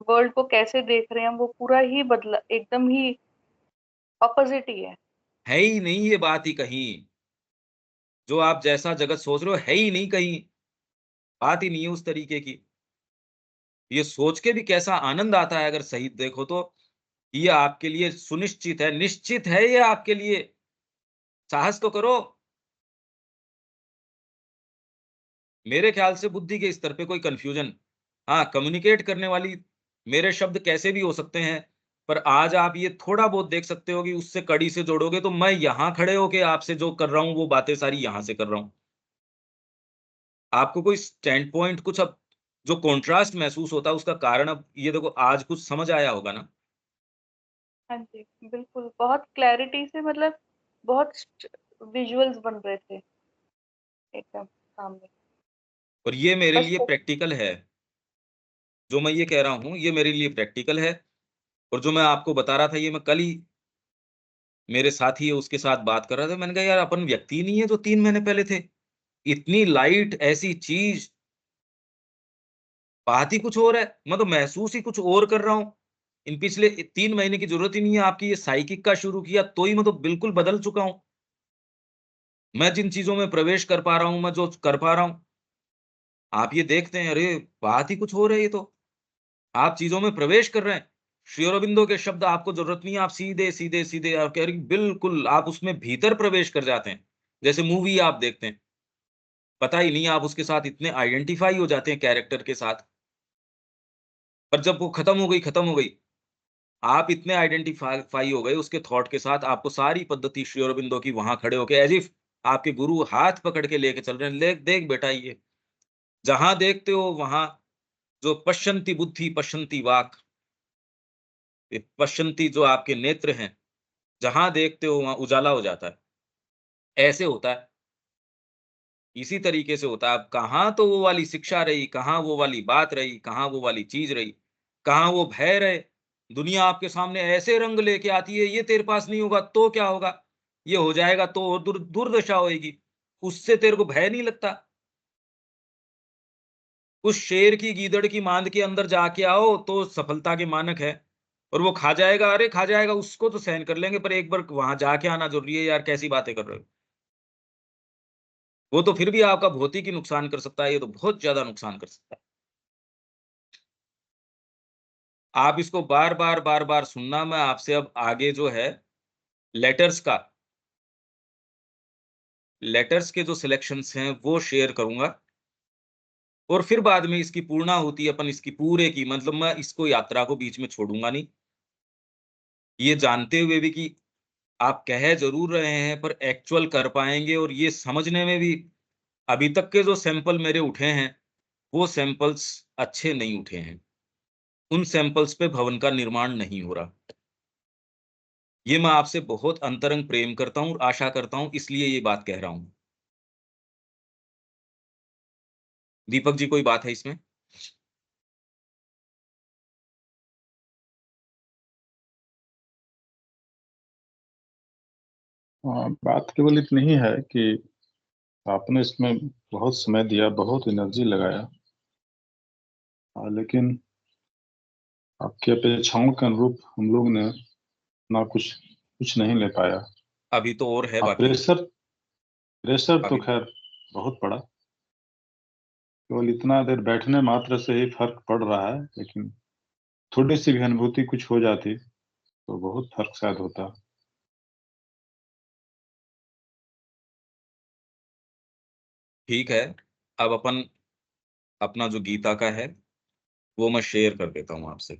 वर्ल्ड को कैसे देख रहे हैं हम, वो पूरा ही बदला, एकदम ही ऑपोजिट ही है। है ही नहीं ये बात ही कहीं। जो आप जैसा जगत सोच रहे हो है ही नहीं कहीं, बात ही नहीं है उस तरीके की। ये सोच के भी कैसा आनंद आता है अगर सही देखो तो, ये आपके लिए सुनिश्चित है, निश्चित है ये आपके लिए। साहस तो करो। मेरे ख्याल से बुद्धि के स्तर पे कोई कन्फ्यूजन, हाँ, कम्युनिकेट करने वाली मेरे शब्द कैसे भी हो सकते हैं, पर आज आप ये थोड़ा बहुत देख सकते हो कि उससे कड़ी से जोड़ोगे तो मैं यहाँ खड़े होके आपसे जो कर रहा हूँ, वो बातें सारी यहाँ से कर रहा हूँ। आपको कोई स्टैंड पॉइंट कुछ अब जो कॉन्ट्रास्ट महसूस होता है उसका कारण अब ये देखो आज कुछ समझ आया होगा ना? हाँ जी, बिल्कुल बहुत क्लैरिटी से, मतलब बहुत विजुअल्स बन रहे थे एकदम सामने। और ये मेरे बस लिए प्रैक्टिकल है। जो मैं ये कह रहा हूँ, ये मेरे लिए प्रैक्टिकल है। और जो मैं आपको बता रहा था, ये मैं कल ही मेरे साथी है उसके साथ बात कर रहा था। मैंने कहा यार अपन व्यक्ति ही नहीं है जो 3 महीने पहले थे। इतनी लाइट ऐसी चीज़, बात ही कुछ और है। मैं तो महसूस ही कुछ और कर रहा हूँ। इन पिछले 3 महीने की ज़रूरत ही नहीं है। आपकी ये साइकिक का शुरू किया तो ही मैं तो बिल्कुल बदल चुका हूँ। मैं जिन चीज़ों में प्रवेश कर पा रहा हूँ, मैं जो कर पा रहा हूँ, आप ये देखते हैं, अरे! बात ही कुछ और है ये तो। आप चीज़ों में प्रवेश कर रहे हैं। श्री अरबिंदो के शब्द आपको ज़रूरत नहीं है, आप सीधे-सीधे आप कह रहे हैं बिल्कुल, आप उसमें भीतर प्रवेश कर जाते हैं। जैसे मूवी आप देखते हैं, पता ही नहीं आप उसके साथ इतने आइडेंटिफ़ाई हो जाते हैं कैरेक्टर के साथ। पर जब वो खत्म हो गई, आप इतने आइडेंटिफ़ाई हो गए उसके थॉट के साथ, आपको सारी पद्धति श्री अरबिंदो की वहाँ खड़े होके एज़ इफ आपके गुरु हाथ पकड़ के लेके चल रहे हैं, ले देख बेटा ये, जहाँ देखते हो वहाँ जो पश्यन्ति बुद्धि पश्यन्ति वाक्, ये पश्यन्ति जो आपके नेत्र हैं, जहाँ देखते हो वहाँ उजाला हो जाता है। ऐसे होता है, इसी तरीके से होता है। अब कहाँ तो वो वाली शिक्षा रही, कहाँ वो वाली बात रही, कहाँ वो वाली चीज़ रही, कहाँ वो भय रहे। दुनिया आपके सामने ऐसे रंग लेके आती है, ये तेरे पास नहीं होगा तो क्या होगा? ये हो जाएगा तो और दुर्दशा होएगी। उससे तेरे को भय नहीं लगता। उस शेर की, गीदड़ की माँद के अंदर जाके आओ तो सफलता के मानक है। और वो खा जाएगा, अरे खा जाएगा, उसको तो सहन कर लेंगे, पर एक बार वहाँ जाके आना ज़रूरी है यार, कैसी बातें कर रहे हो? वो तो फिर भी आपका भौतिक ही नुकसान कर सकता है, ये तो बहुत ज़्यादा नुकसान कर सकता है। आप इसको बार बार सुनना। मैं आपसे अब आगे जो है लेटर्स के जो सिलेक्शंस हैं वो शेयर करूंगा, और फिर बाद में इसकी पूर्णाहुति अपन इसकी पूरे की, मतलब मैं इसको यात्रा को बीच में छोड़ूंगा नहीं, ये जानते हुए भी कि आप कह जरूर रहे हैं पर एक्चुअल कर पाएंगे। और ये समझने में भी अभी तक के जो सैंपल मेरे उठे हैं वो सैंपल्स अच्छे नहीं उठे हैं, उन सैंपल्स पे भवन का निर्माण नहीं हो रहा। ये मैं आपसे बहुत अंतरंग प्रेम करता हूं और आशा करता हूं, इसलिए ये बात कह रहा हूं। दीपक जी, कोई बात है इसमें? बात केवल इतनी ही है कि आपने इसमें बहुत समय दिया, बहुत एनर्जी लगाया, लेकिन आपकी अपेक्षाओं के अनुरूप हम लोग ने ना कुछ नहीं ले पाया। अभी तो और है बाकी। प्रेशर तो अभी खैर बहुत पड़ा, केवल इतना देर बैठने मात्र से ही फर्क पड़ रहा है, लेकिन थोड़ी सी भी अनुभूति कुछ हो जाती तो बहुत फर्क शायद होता। ठीक है, अब अपन अपना जो गीता का है वो मैं शेयर कर देता हूं आपसे।